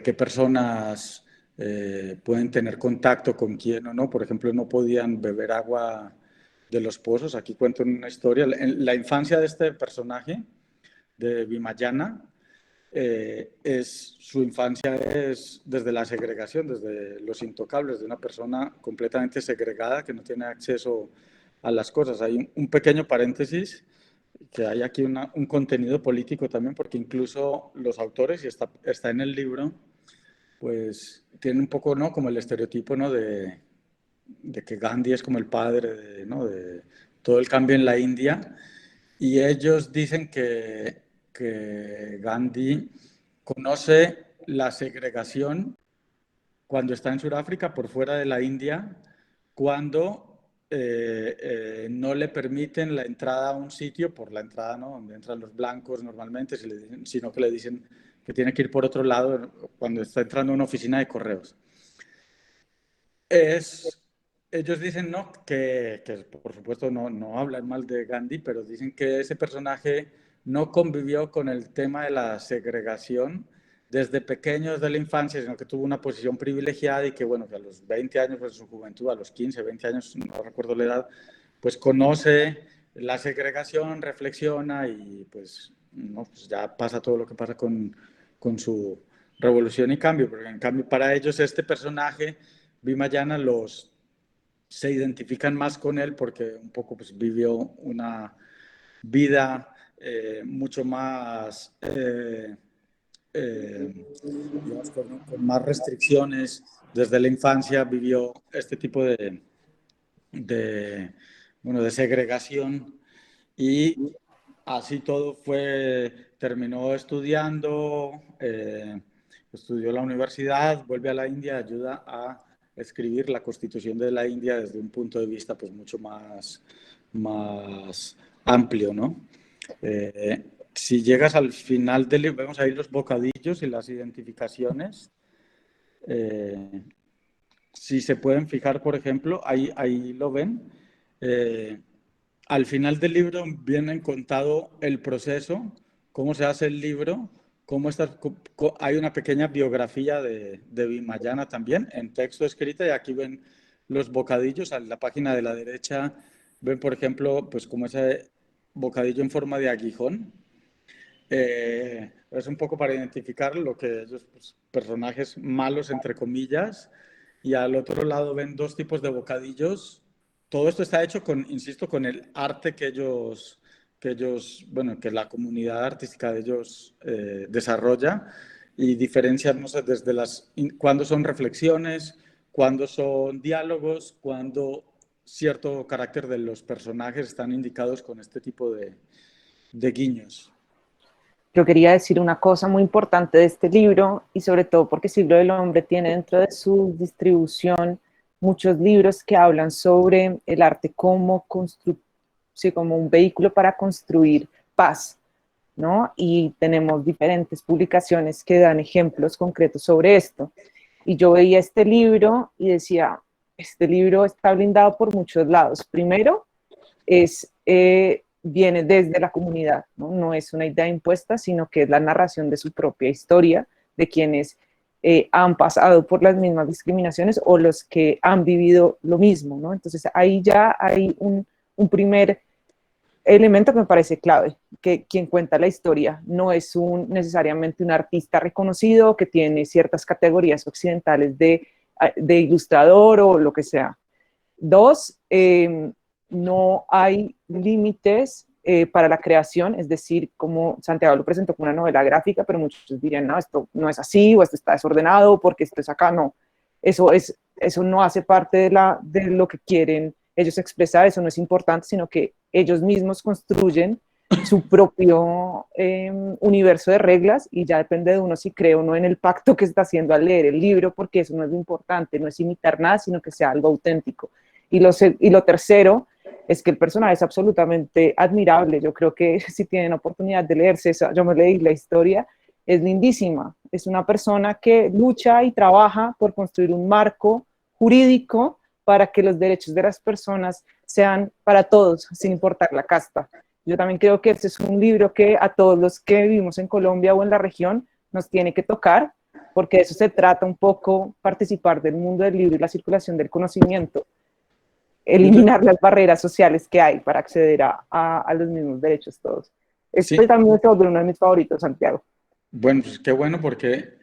qué personas pueden tener contacto con quién o no. Por ejemplo, no podían beber agua de los pozos. Aquí cuento una historia. En la infancia de este personaje, de Vimayana, su infancia es desde la segregación, desde los intocables, de una persona completamente segregada que no tiene acceso a las cosas. Hay un pequeño paréntesis, que hay aquí un contenido político también, porque incluso los autores, y está en el libro, pues tienen un poco, ¿no?, como el estereotipo, ¿no?, de que Gandhi es como el padre ¿no?, de todo el cambio en la India, y ellos dicen que Gandhi conoce la segregación cuando está en Sudáfrica, por fuera de la India, cuando no le permiten la entrada a un sitio, por la entrada, ¿no?, donde entran los blancos normalmente, sino que le dicen que tiene que ir por otro lado cuando está entrando a una oficina de correos. Ellos dicen, ¿no?, que por supuesto no hablan mal de Gandhi, pero dicen que ese personaje no convivió con el tema de la segregación desde pequeño, desde la infancia, sino que tuvo una posición privilegiada y que, bueno, que a los 20 años, pues en su juventud, a los 15, 20 años, no recuerdo la edad, pues conoce la segregación, reflexiona y pues, no, pues ya pasa todo lo que pasa con su revolución y cambio. Porque en cambio para ellos este personaje, Vimayana, se identifican más con él porque un poco pues vivió una vida mucho más, digamos, con más restricciones. Desde la infancia vivió este tipo de, bueno, de segregación, y así todo terminó estudiando, estudió la universidad, vuelve a la India, ayuda a escribir la Constitución de la India desde un punto de vista pues mucho más amplio, ¿no? Si llegas al final del libro, vemos ahí los bocadillos y las identificaciones. Si se pueden fijar, por ejemplo, ahí lo ven. Al final del libro viene contado el proceso, cómo se hace el libro, hay una pequeña biografía de Vimayana también en texto escrita, y aquí ven los bocadillos. En la página de la derecha ven, por ejemplo, pues como ese bocadillo en forma de aguijón. Es un poco para identificar lo que ellos, pues, personajes malos, entre comillas, y al otro lado ven dos tipos de bocadillos. Todo esto está hecho con, insisto, con el arte bueno, que la comunidad artística de ellos desarrolla, y diferencian, no sé, desde cuándo son reflexiones, cuándo son diálogos, cuándo cierto carácter de los personajes están indicados con este tipo de guiños. Yo quería decir una cosa muy importante de este libro, y sobre todo porque Siglo del Hombre tiene dentro de su distribución muchos libros que hablan sobre el arte como, sí, como un vehículo para construir paz, ¿no? Y tenemos diferentes publicaciones que dan ejemplos concretos sobre esto. Y yo veía este libro y decía, este libro está blindado por muchos lados. Primero, viene desde la comunidad, ¿no? No es una idea impuesta, sino que es la narración de su propia historia, de quienes han pasado por las mismas discriminaciones o los que han vivido lo mismo, ¿no? Entonces ahí ya hay un primer elemento que me parece clave, que quien cuenta la historia no es necesariamente un artista reconocido que tiene ciertas categorías occidentales de ilustrador o lo que sea. Dos, no hay límites para la creación, es decir, como Santiago lo presentó como una novela gráfica, pero muchos dirían, no, esto no es así, o esto está desordenado, porque esto es acá, no. Eso no hace parte de lo que quieren ellos expresar, eso no es importante, sino que ellos mismos construyen su propio universo de reglas, y ya depende de uno si cree o no en el pacto que está haciendo al leer el libro, porque eso no es lo importante, no es imitar nada, sino que sea algo auténtico. Y lo tercero es que el personaje es absolutamente admirable. Yo creo que si tienen oportunidad de leerse, yo me leí la historia, es lindísima. Es una persona que lucha y trabaja por construir un marco jurídico para que los derechos de las personas sean para todos, sin importar la casta. Yo también creo que este es un libro que a todos los que vivimos en Colombia o en la región nos tiene que tocar, porque de eso se trata un poco, participar del mundo del libro y la circulación del conocimiento, eliminar las barreras sociales que hay para acceder a los mismos derechos todos. Sí. Este también es uno de mis favoritos, Santiago. Bueno, pues qué bueno, porque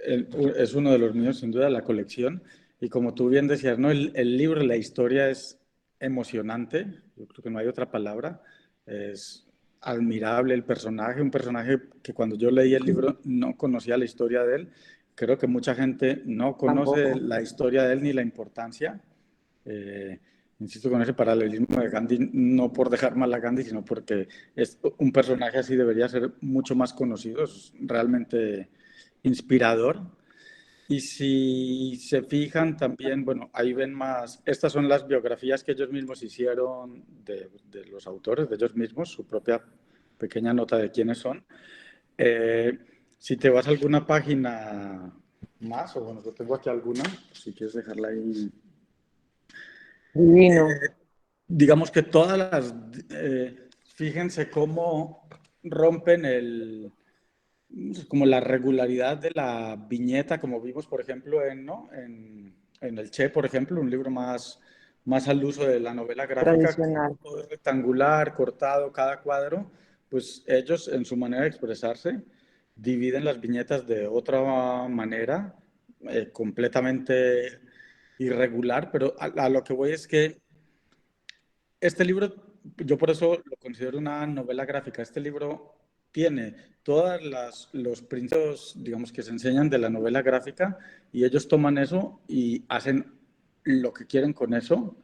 es uno de los míos, sin duda, de la colección. Y como tú bien decías, ¿no? El libro, la historia es emocionante, yo creo que no hay otra palabra. Es admirable el personaje, un personaje que cuando yo leí el libro no conocía la historia de él. Creo que mucha gente no conoce Tampoco. la historia de él ni la importancia. Insisto con ese paralelismo de Gandhi, no por dejar mal a Gandhi, sino porque es un personaje así debería ser mucho más conocido, es realmente inspirador. Y si se fijan también, bueno, ahí ven más, estas son las biografías que ellos mismos hicieron de los autores, de ellos mismos, su propia pequeña nota de quiénes son. Si te vas a alguna página más, o bueno, yo tengo aquí alguna, si quieres dejarla ahí. Divino. Digamos que todas las, fíjense cómo rompen como la regularidad de la viñeta, como vimos, por ejemplo, ¿no? en El Che, por ejemplo, un libro más al uso de la novela gráfica, como Tradicional. todo es rectangular, cortado, cada cuadro, pues ellos, en su manera de expresarse, dividen las viñetas de otra manera, completamente irregular, pero a lo que voy es que este libro, yo por eso lo considero una novela gráfica. Este libro tiene todos los principios, digamos, que se enseñan de la novela gráfica, y ellos toman eso y hacen lo que quieren con eso,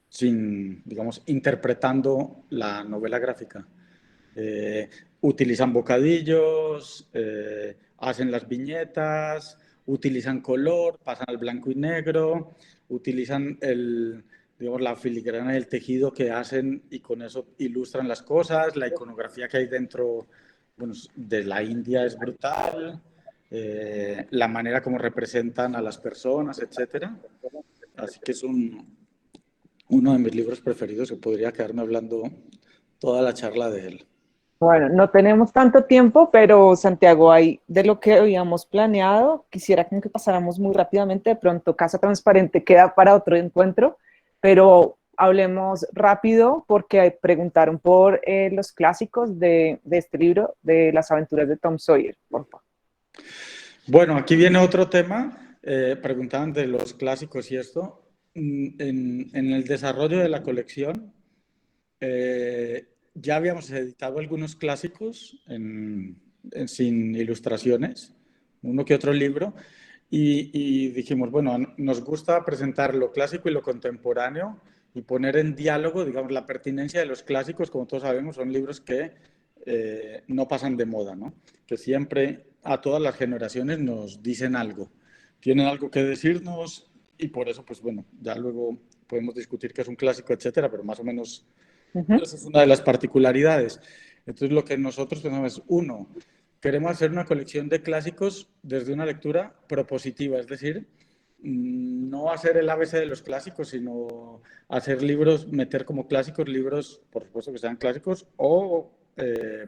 sin, digamos, interpretando la novela gráfica. Eh, Utilizan bocadillos, hacen las viñetas, utilizan color, pasan al blanco y negro, utilizan digamos, la filigrana del tejido que hacen, y con eso ilustran las cosas. La iconografía que hay dentro, bueno, de la India es brutal, la manera como representan a las personas, etcétera. Así que es uno de mis libros preferidos, que podría quedarme hablando toda la charla de él. Bueno, no tenemos tanto tiempo, pero Santiago, hay de lo que habíamos planeado, quisiera que pasáramos muy rápidamente, de pronto Casa Transparente queda para otro encuentro, pero hablemos rápido porque preguntaron por los clásicos de este libro, de las aventuras de Tom Sawyer, por favor. Bueno, aquí viene otro tema. preguntaban de los clásicos y esto. En el desarrollo de la colección, ya habíamos editado algunos clásicos sin ilustraciones, uno que otro libro, y dijimos, bueno, nos gusta presentar lo clásico y lo contemporáneo y poner en diálogo, digamos, la pertinencia de los clásicos, como todos sabemos, son libros que no pasan de moda, ¿no? Que siempre a todas las generaciones nos dicen algo, tienen algo que decirnos y por eso, pues bueno, ya luego podemos discutir qué es un clásico, etcétera, pero más o menos esa es una de las particularidades. Entonces, lo que nosotros pensamos es, uno, queremos hacer una colección de clásicos desde una lectura propositiva, es decir, no hacer el ABC de los clásicos, sino hacer libros, meter como clásicos libros, por supuesto que sean clásicos, o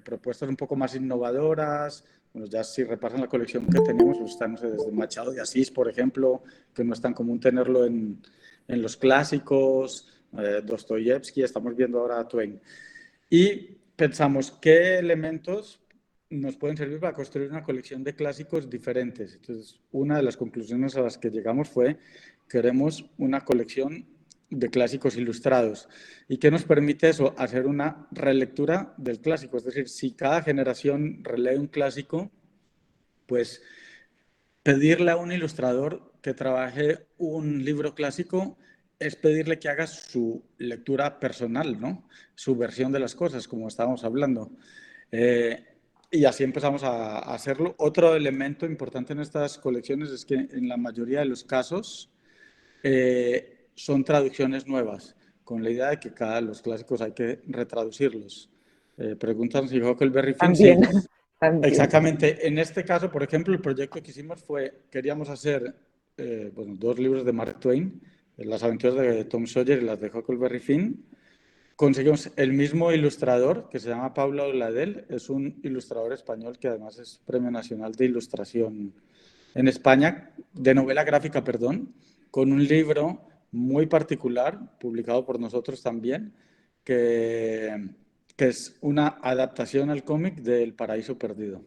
propuestas un poco más innovadoras. Bueno, ya si repasan la colección que tenemos, pues está, no sé, desde Machado de Asís, por ejemplo, que no es tan común tenerlo en los clásicos, Dostoyevsky, estamos viendo ahora a Twain. Y pensamos qué elementos nos pueden servir para construir una colección de clásicos diferentes. Entonces, una de las conclusiones a las que llegamos fue, queremos una colección de clásicos ilustrados. ¿Y qué nos permite eso? Hacer una relectura del clásico. Es decir, si cada generación relee un clásico, pues pedirle a un ilustrador que trabaje un libro clásico es pedirle que haga su lectura personal, ¿no? Su versión de las cosas, como estábamos hablando. Y así empezamos a hacerlo. Otro elemento importante en estas colecciones es que en la mayoría de los casos son traducciones nuevas, con la idea de que cada los clásicos hay que retraducirlos. Preguntan si Huckleberry Finn, sí. También, también. Exactamente. En este caso, por ejemplo, el proyecto que hicimos fue, queríamos hacer bueno, dos libros de Mark Twain, las aventuras de Tom Sawyer y las de Huckleberry Finn. Conseguimos el mismo ilustrador, que se llama Pablo Auladel, es un ilustrador español que además es Premio Nacional de Ilustración en España, de novela gráfica, perdón, con un libro muy particular, publicado por nosotros también, que es una adaptación al cómic de El Paraíso Perdido,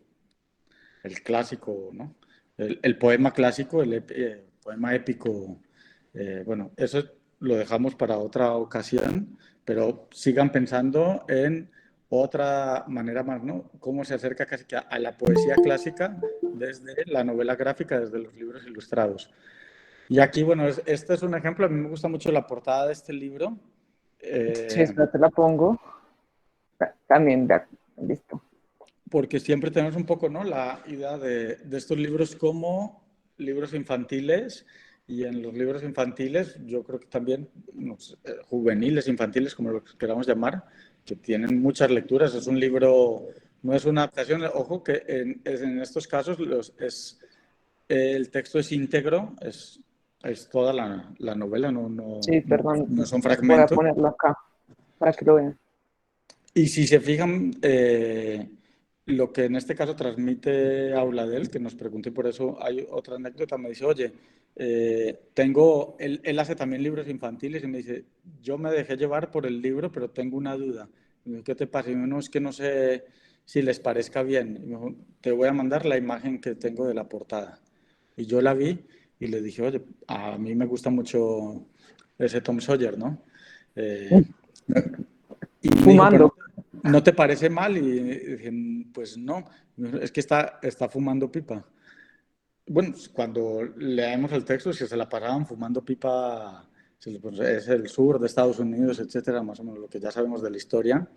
el clásico, ¿no? El poema clásico, poema épico. Bueno, eso lo dejamos para otra ocasión, pero sigan pensando en otra manera más, ¿no? Cómo se acerca casi que a la poesía clásica desde la novela gráfica, desde los libros ilustrados. Y aquí, bueno, este es un ejemplo, a mí me gusta mucho la portada de este libro. Sí, espera, te la pongo. También, listo. Porque siempre tenemos un poco, ¿no?, la idea de estos libros como libros infantiles, y en los libros infantiles yo creo que también juveniles, infantiles, como los queramos llamar, que tienen muchas lecturas. Es un libro, no es una adaptación, ojo que en estos casos el texto es íntegro, es toda la novela, Sí, perdón, no son voy a fragmentos. ponerlo acá para que lo vean. Y si se fijan, lo que en este caso transmite Auladel, que nos pregunté, por eso hay otra anécdota, me dice, oye, él hace también libros infantiles y me dice, yo me dejé llevar por el libro, pero tengo una duda. Y me dijo, ¿qué te pasa? Y me dijo, no, es que no sé si les parezca bien. Y me dijo, te voy a mandar la imagen que tengo de la portada. Y yo la vi y le dije, oye, a mí me gusta mucho ese Tom Sawyer, ¿no? Eh, y me dijo, pero Fumando. ¿no te parece mal? Y dije, pues no, es que está fumando pipa. Bueno, pues cuando leemos el texto, si se la pasaban fumando pipa, pues es el sur de Estados Unidos, etcétera, más o menos lo que ya sabemos de la historia.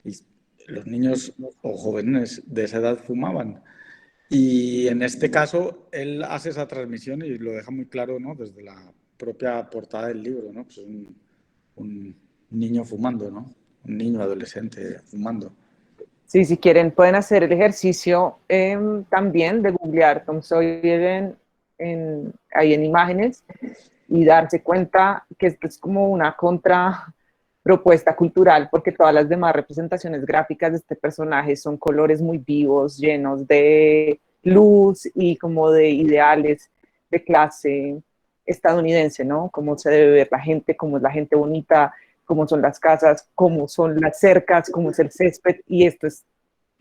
Y los niños o jóvenes de esa edad fumaban. Y en este caso, él hace esa transmisión y lo deja muy claro, ¿no? Desde la propia portada del libro, ¿no? Pues un niño fumando, ¿no? Un niño adolescente fumando. Sí, si quieren, pueden hacer el ejercicio también de googlear Tom Sawyer ahí en imágenes y darse cuenta que esto es como una contrapropuesta cultural, porque todas las demás representaciones gráficas de este personaje son colores muy vivos, llenos de luz y como de ideales de clase estadounidense, ¿no? Cómo se debe ver la gente, cómo es la gente bonita, cómo son las casas, cómo son las cercas, cómo es el césped, y esto es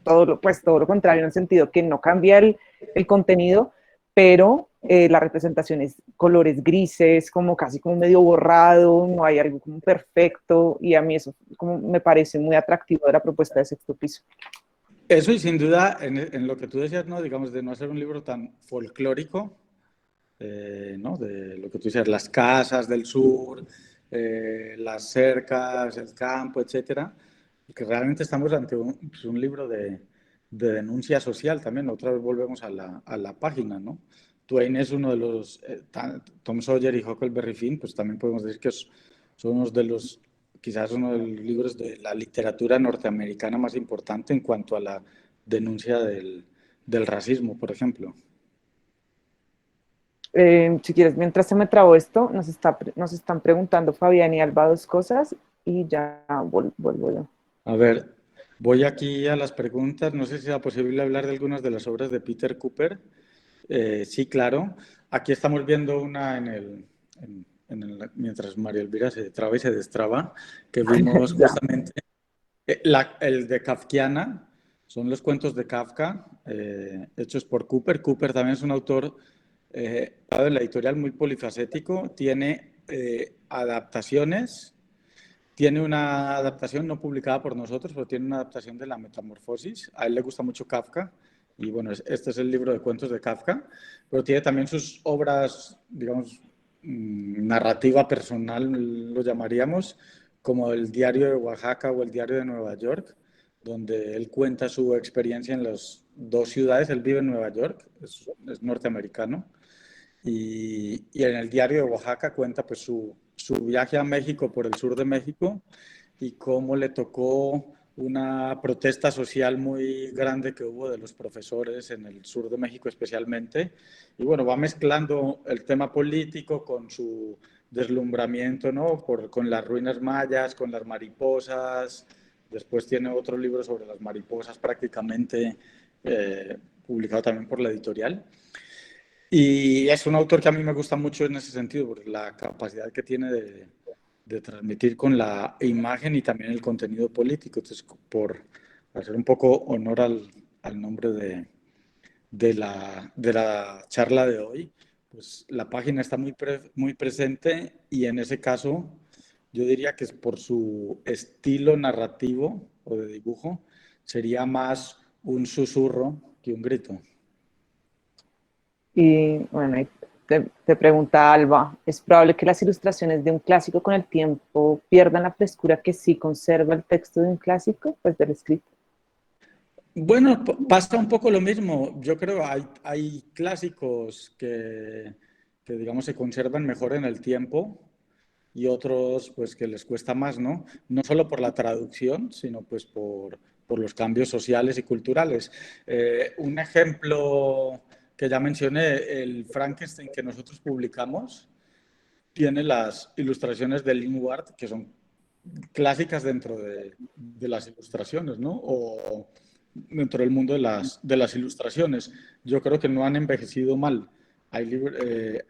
todo lo contrario, en el sentido que no cambia el contenido, pero la representación es colores grises, como casi como medio borrado, no hay algo como perfecto, y a mí eso como me parece muy atractivo de la propuesta de Sexto Piso. Eso y sin duda en lo que tú decías, ¿no? Digamos, de no hacer un libro tan folclórico, ¿no? De lo que tú dices, las casas del sur, las cercas, el campo, etcétera, porque realmente estamos ante pues, un libro de denuncia social también. Otra vez volvemos a la página, ¿no? Twain es uno de los, Tom Sawyer y Huckleberry Finn, pues también podemos decir que son unos de los, quizás uno de los libros de la literatura norteamericana más importante en cuanto a la denuncia del racismo, por ejemplo. Si quieres, mientras se me trabó esto, nos están preguntando Fabián y Alba dos cosas y ya vuelvo yo. A ver, voy aquí a las preguntas. No sé si sea posible hablar de algunas de las obras de Peter Cooper. Sí, claro. Aquí estamos viendo una mientras María Elvira se traba y se destraba, que vimos Ya. justamente el de Kafkiana. Son los cuentos de Kafka, hechos por Cooper. Cooper también es un autor de la editorial muy polifacético. Tiene adaptaciones. Tiene una adaptación no publicada por nosotros, pero tiene una adaptación de La Metamorfosis. A él le gusta mucho Kafka y bueno, este es el libro de cuentos de Kafka, pero tiene también sus obras, digamos, narrativa personal, lo llamaríamos, como el Diario de Oaxaca o el Diario de Nueva York, donde él cuenta su experiencia en las dos ciudades. Él vive en Nueva York, es norteamericano, y en el Diario de Oaxaca cuenta pues su viaje a México por el sur de México y cómo le tocó una protesta social muy grande que hubo de los profesores en el sur de México especialmente. Y bueno, va mezclando el tema político con su deslumbramiento, ¿no? Con las ruinas mayas, con las mariposas. Después tiene otro libro sobre las mariposas prácticamente, publicado también por la editorial. Y es un autor que a mí me gusta mucho en ese sentido, por la capacidad que tiene de transmitir con la imagen y también el contenido político. Entonces, por hacer un poco honor al nombre de la charla de hoy, pues la página está muy presente y en ese caso yo diría que es por su estilo narrativo o de dibujo, sería más un susurro que un grito. Y bueno, y te pregunta Alba, ¿es probable que las ilustraciones de un clásico con el tiempo pierdan la frescura que sí conserva el texto de un clásico, pues del escrito? Bueno, pasa un poco lo mismo. Yo creo que hay clásicos que, digamos, se conservan mejor en el tiempo y otros, pues, que les cuesta más, ¿no? No solo por la traducción, sino, pues, por los cambios sociales y culturales. Un ejemplo que ya mencioné, el Frankenstein que nosotros publicamos, tiene las ilustraciones de Lin Ward, que son clásicas dentro de las ilustraciones, ¿no? O dentro del mundo de las ilustraciones. Yo creo que no han envejecido mal.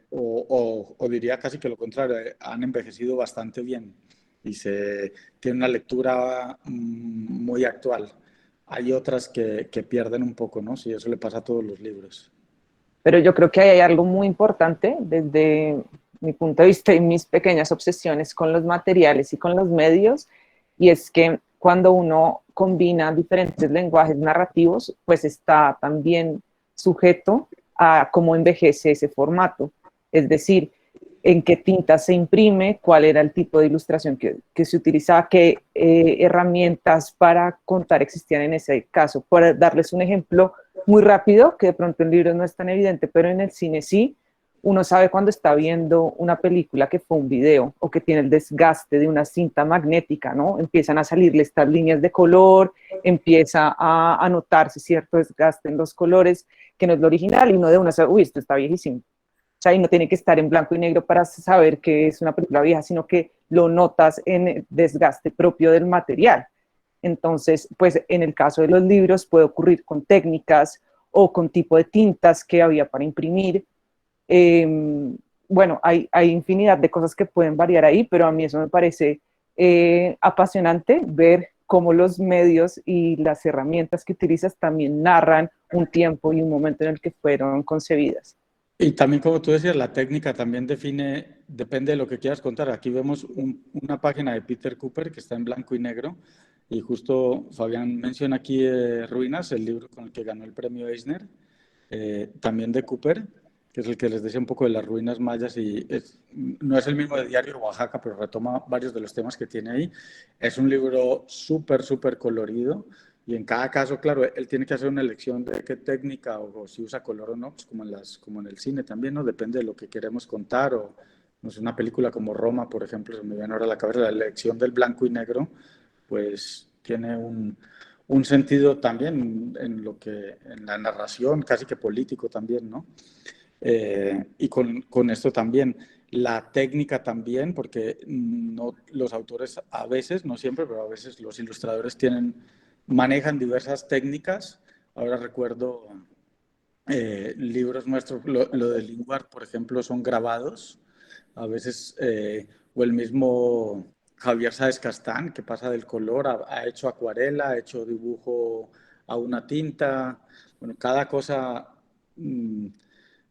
O diría casi que lo contrario, han envejecido bastante bien y se tiene una lectura muy actual. Hay otras que pierden un poco, ¿no? Sí, eso le pasa a todos los libros. Pero yo creo que hay algo muy importante desde mi punto de vista y mis pequeñas obsesiones con los materiales y con los medios, y es que cuando uno combina diferentes lenguajes narrativos, pues está también sujeto a cómo envejece ese formato. Es decir, en qué tinta se imprime, cuál era el tipo de ilustración que se utilizaba, qué herramientas para contar existían en ese caso. Por darles un ejemplo muy rápido, que de pronto en libros no es tan evidente, pero en el cine sí, uno sabe cuando está viendo una película que fue un video o que tiene el desgaste de una cinta magnética, ¿no? Empiezan a salirle estas líneas de color, empieza a notarse cierto desgaste en los colores, que no es lo original, y uno de una sabe, uy, esto está viejísimo. O sea, y no tiene que estar en blanco y negro para saber que es una película vieja, sino que lo notas en el desgaste propio del material. Entonces, pues en el caso de los libros puede ocurrir con técnicas o con tipo de tintas que había para imprimir. Bueno, hay infinidad de cosas que pueden variar ahí, pero a mí eso me parece apasionante ver cómo los medios y las herramientas que utilizas también narran un tiempo y un momento en el que fueron concebidas. Y también, como tú decías, la técnica también depende de lo que quieras contar. Aquí vemos una página de Peter Cooper que está en blanco y negro. Y justo Fabián menciona aquí Ruinas, el libro con el que ganó el premio Eisner, también de Cooper, que es el que les decía un poco de las ruinas mayas. No es el mismo de Diario de Oaxaca, pero retoma varios de los temas que tiene ahí. Es un libro súper, súper colorido. Y en cada caso, claro, él tiene que hacer una elección de qué técnica o si usa color o no, pues como en el cine también, ¿no? Depende de lo que queremos contar. O no sé, una película como Roma, por ejemplo, se me viene ahora a la cabeza la elección del blanco y negro, pues tiene un sentido también en la narración, casi que político también, ¿no? Y con esto también, la técnica también, porque no, los autores a veces, no siempre, pero a veces los ilustradores manejan diversas técnicas. Ahora recuerdo libros nuestros, lo de Lingüar, por ejemplo, son grabados, a veces, o el mismo Javier Sáez Castán, que pasa del color, ha hecho acuarela, ha hecho dibujo a una tinta, bueno, cada cosa, mm,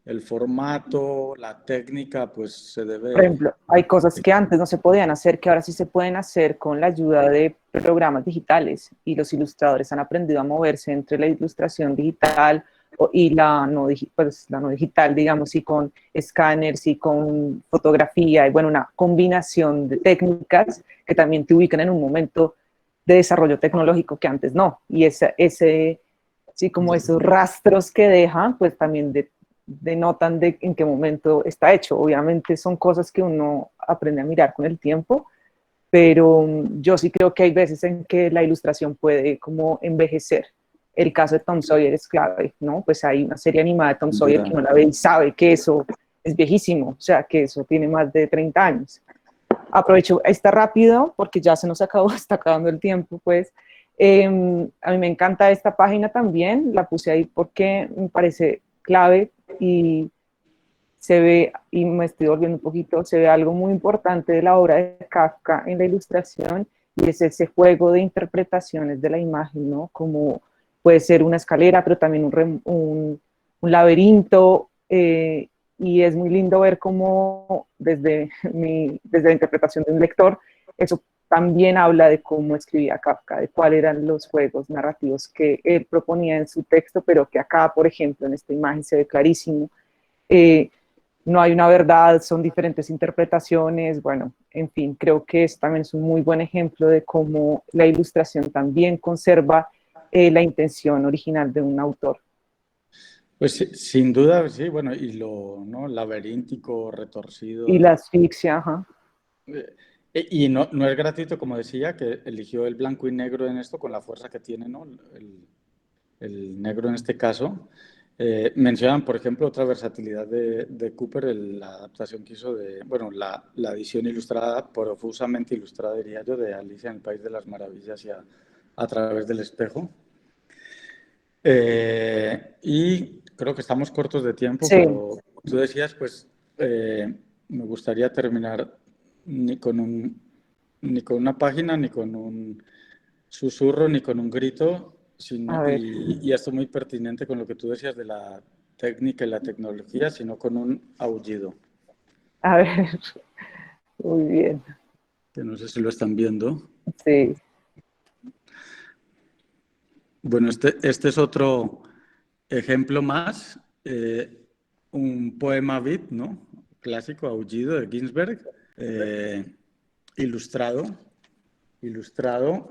el formato, la técnica, pues se Por debe... ejemplo, hay cosas que antes no se podían hacer, que ahora sí se pueden hacer con la ayuda de programas digitales y los ilustradores han aprendido a moverse entre la ilustración digital y pues, la no digital, digamos, y con escáneres y con fotografía y bueno, una combinación de técnicas que también te ubican en un momento de desarrollo tecnológico que antes no. Y sí, como esos rastros que deja, pues también denotan en qué momento está hecho. Obviamente son cosas que uno aprende a mirar con el tiempo, pero yo sí creo que hay veces en que la ilustración puede como envejecer. El caso de Tom Sawyer es clave, ¿no? Pues hay una serie animada de Tom Sawyer que Duda. uno la ve y sabe que eso es viejísimo, o sea, que eso tiene más de 30 años. Aprovecho, está rápido porque ya se nos acabó, está acabando el tiempo, pues. A mí me encanta esta página también, la puse ahí porque me parece clave y se ve, y me estoy volviendo un poquito, se ve algo muy importante de la obra de Kafka en la ilustración y es ese juego de interpretaciones de la imagen, ¿no? Como puede ser una escalera, pero también un laberinto, y es muy lindo ver cómo desde la interpretación de un lector, eso también habla de cómo escribía Kafka, de cuáles eran los juegos narrativos que él proponía en su texto, pero que acá, por ejemplo, en esta imagen se ve clarísimo. Eh, no hay una verdad, son diferentes interpretaciones, bueno, en fin, creo que este también es un muy buen ejemplo de cómo la ilustración también conserva la intención original de un autor. Pues sin duda, sí, bueno, y ¿no? Laberíntico, Y retorcido. la asfixia, ajá. Y no es gratuito, como decía, que eligió el blanco y negro en esto con la fuerza que tiene, ¿no? El negro en este caso. Mencionan, por ejemplo, otra versatilidad de Cooper, la adaptación que hizo bueno, la edición ilustrada, profusamente ilustrada, diría yo, de Alicia en el País de las Maravillas y a través del espejo. Y creo que estamos cortos de tiempo, Sí, pero tú decías, pues me gustaría terminar ni con ni con una página, ni con un susurro, ni con un grito, a ver, y esto muy pertinente con lo que tú decías de la técnica y la tecnología, sino con un aullido, a ver, muy bien, que no sé si lo están viendo. sí, Bueno, este es otro ejemplo más, un poema beat, ¿no? Clásico, Aullido de Ginsberg, eh, ilustrado,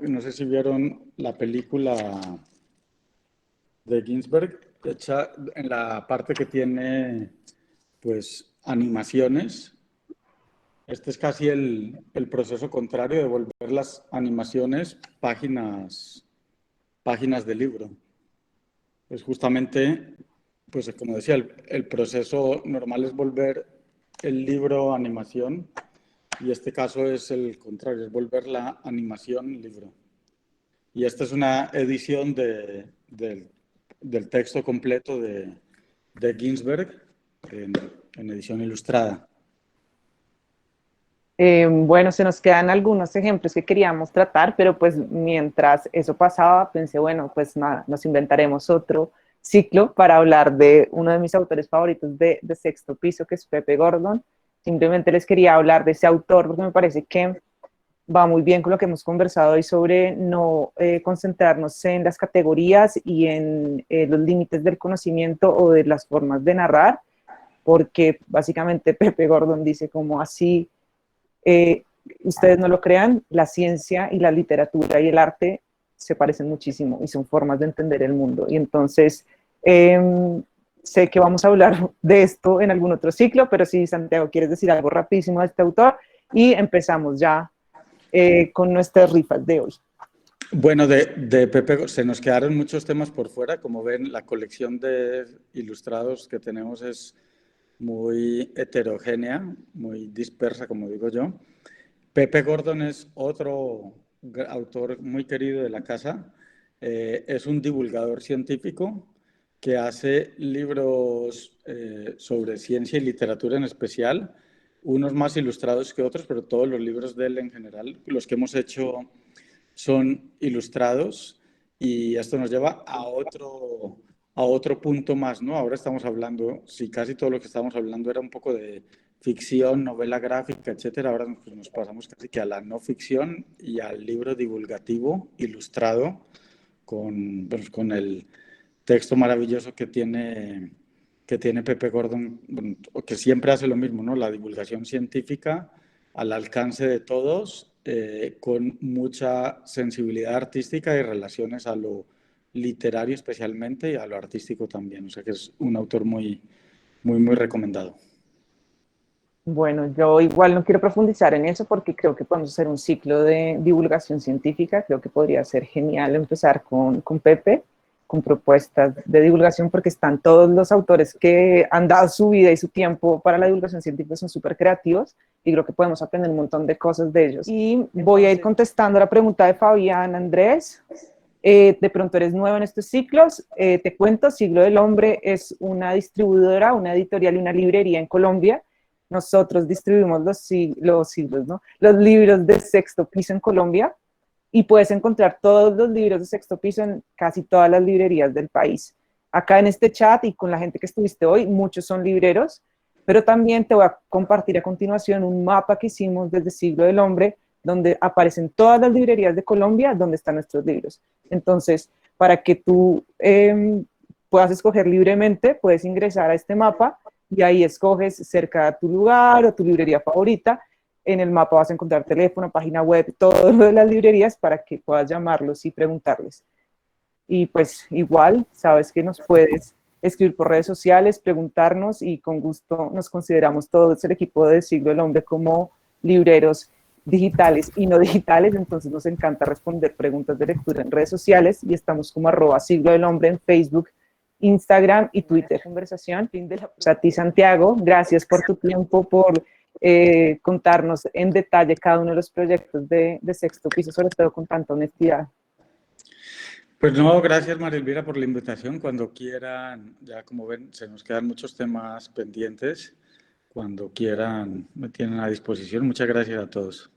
no sé si vieron la película de Ginsberg, hecha en la parte que tiene, pues, animaciones. Este es casi el proceso contrario de volver las animaciones páginas de libro. Pues justamente, pues como decía, el proceso normal es volver el libro a animación y este caso es el contrario, es volver la animación libro. Y esta es una edición del texto completo de Ginsberg en, en edición ilustrada. Bueno, se nos quedan algunos ejemplos que queríamos tratar, pero pues mientras eso pasaba, pensé, bueno, pues nada, nos inventaremos otro ciclo para hablar de uno de mis autores favoritos de Sexto Piso, que es Pepe Gordon. Simplemente les quería hablar de ese autor porque me parece que va muy bien con lo que hemos conversado hoy sobre no concentrarnos en las categorías y en los límites del conocimiento o de las formas de narrar, porque básicamente Pepe Gordon dice como así, ustedes no lo crean, la ciencia y la literatura y el arte se parecen muchísimo y son formas de entender el mundo. Y entonces, sé que vamos a hablar de esto en algún otro ciclo, pero si Santiago quieres decir algo rapidísimo de este autor y empezamos ya con nuestras rifas de hoy. Bueno, de Pepe se nos quedaron muchos temas por fuera. Como ven, la colección de ilustrados que tenemos es muy heterogénea, muy dispersa, como digo yo. Pepe Gordon es otro autor muy querido de la casa. Es un divulgador científico que hace libros sobre ciencia y literatura en especial, unos más ilustrados que otros, pero todos los libros de él en general, los que hemos hecho son ilustrados, y esto nos lleva a otro punto más, ¿no? Ahora estamos hablando, si casi todo lo que estamos hablando era un poco de ficción, novela gráfica, etcétera, ahora nos pasamos casi que a la no ficción y al libro divulgativo ilustrado con, pues, con el texto maravilloso que tiene Pepe Gordon, que siempre hace lo mismo, ¿no? La divulgación científica al alcance de todos, con mucha sensibilidad artística y relaciones a lo literario especialmente y a lo artístico también. O sea que es un autor muy, muy, muy recomendado. Bueno, yo igual no quiero profundizar en eso porque creo que podemos hacer un ciclo de divulgación científica. Creo que podría ser genial empezar con Pepe, con propuestas de divulgación, porque están todos los autores que han dado su vida y su tiempo para la divulgación científica, son súper creativos y creo que podemos aprender un montón de cosas de ellos. Y voy a ir contestando la pregunta de Fabián Andrés. De pronto eres nuevo en estos ciclos. Te cuento, Siglo del Hombre es una distribuidora, una editorial y una librería en Colombia. Nosotros distribuimos los siglos, ¿no? Los libros de Sexto Piso en Colombia, y puedes encontrar todos los libros de Sexto Piso en casi todas las librerías del país. Acá en este chat y con la gente que estuviste hoy, muchos son libreros, pero también te voy a compartir a continuación un mapa que hicimos desde Siglo del Hombre, donde aparecen todas las librerías de Colombia donde están nuestros libros. Entonces, para que tú puedas escoger libremente, puedes ingresar a este mapa y ahí escoges cerca de tu lugar o tu librería favorita. En el mapa vas a encontrar teléfono, página web, todo lo de las librerías para que puedas llamarlos y preguntarles. Y pues igual, sabes que nos puedes escribir por redes sociales, preguntarnos, y con gusto nos consideramos todos el equipo de Siglo del Hombre como libreros digitales y no digitales. Entonces nos encanta responder preguntas de lectura en redes sociales y estamos como @Siglo del Hombre en Facebook, Instagram y Twitter. Conversación. A ti, Santiago, gracias por tu tiempo, por contarnos en detalle cada uno de los proyectos de Sexto Piso, sobre todo con tanta honestidad. Pues no, gracias María Elvira por la invitación. Cuando quieran, ya como ven, se nos quedan muchos temas pendientes. Cuando quieran, me tienen a disposición. Muchas gracias a todos.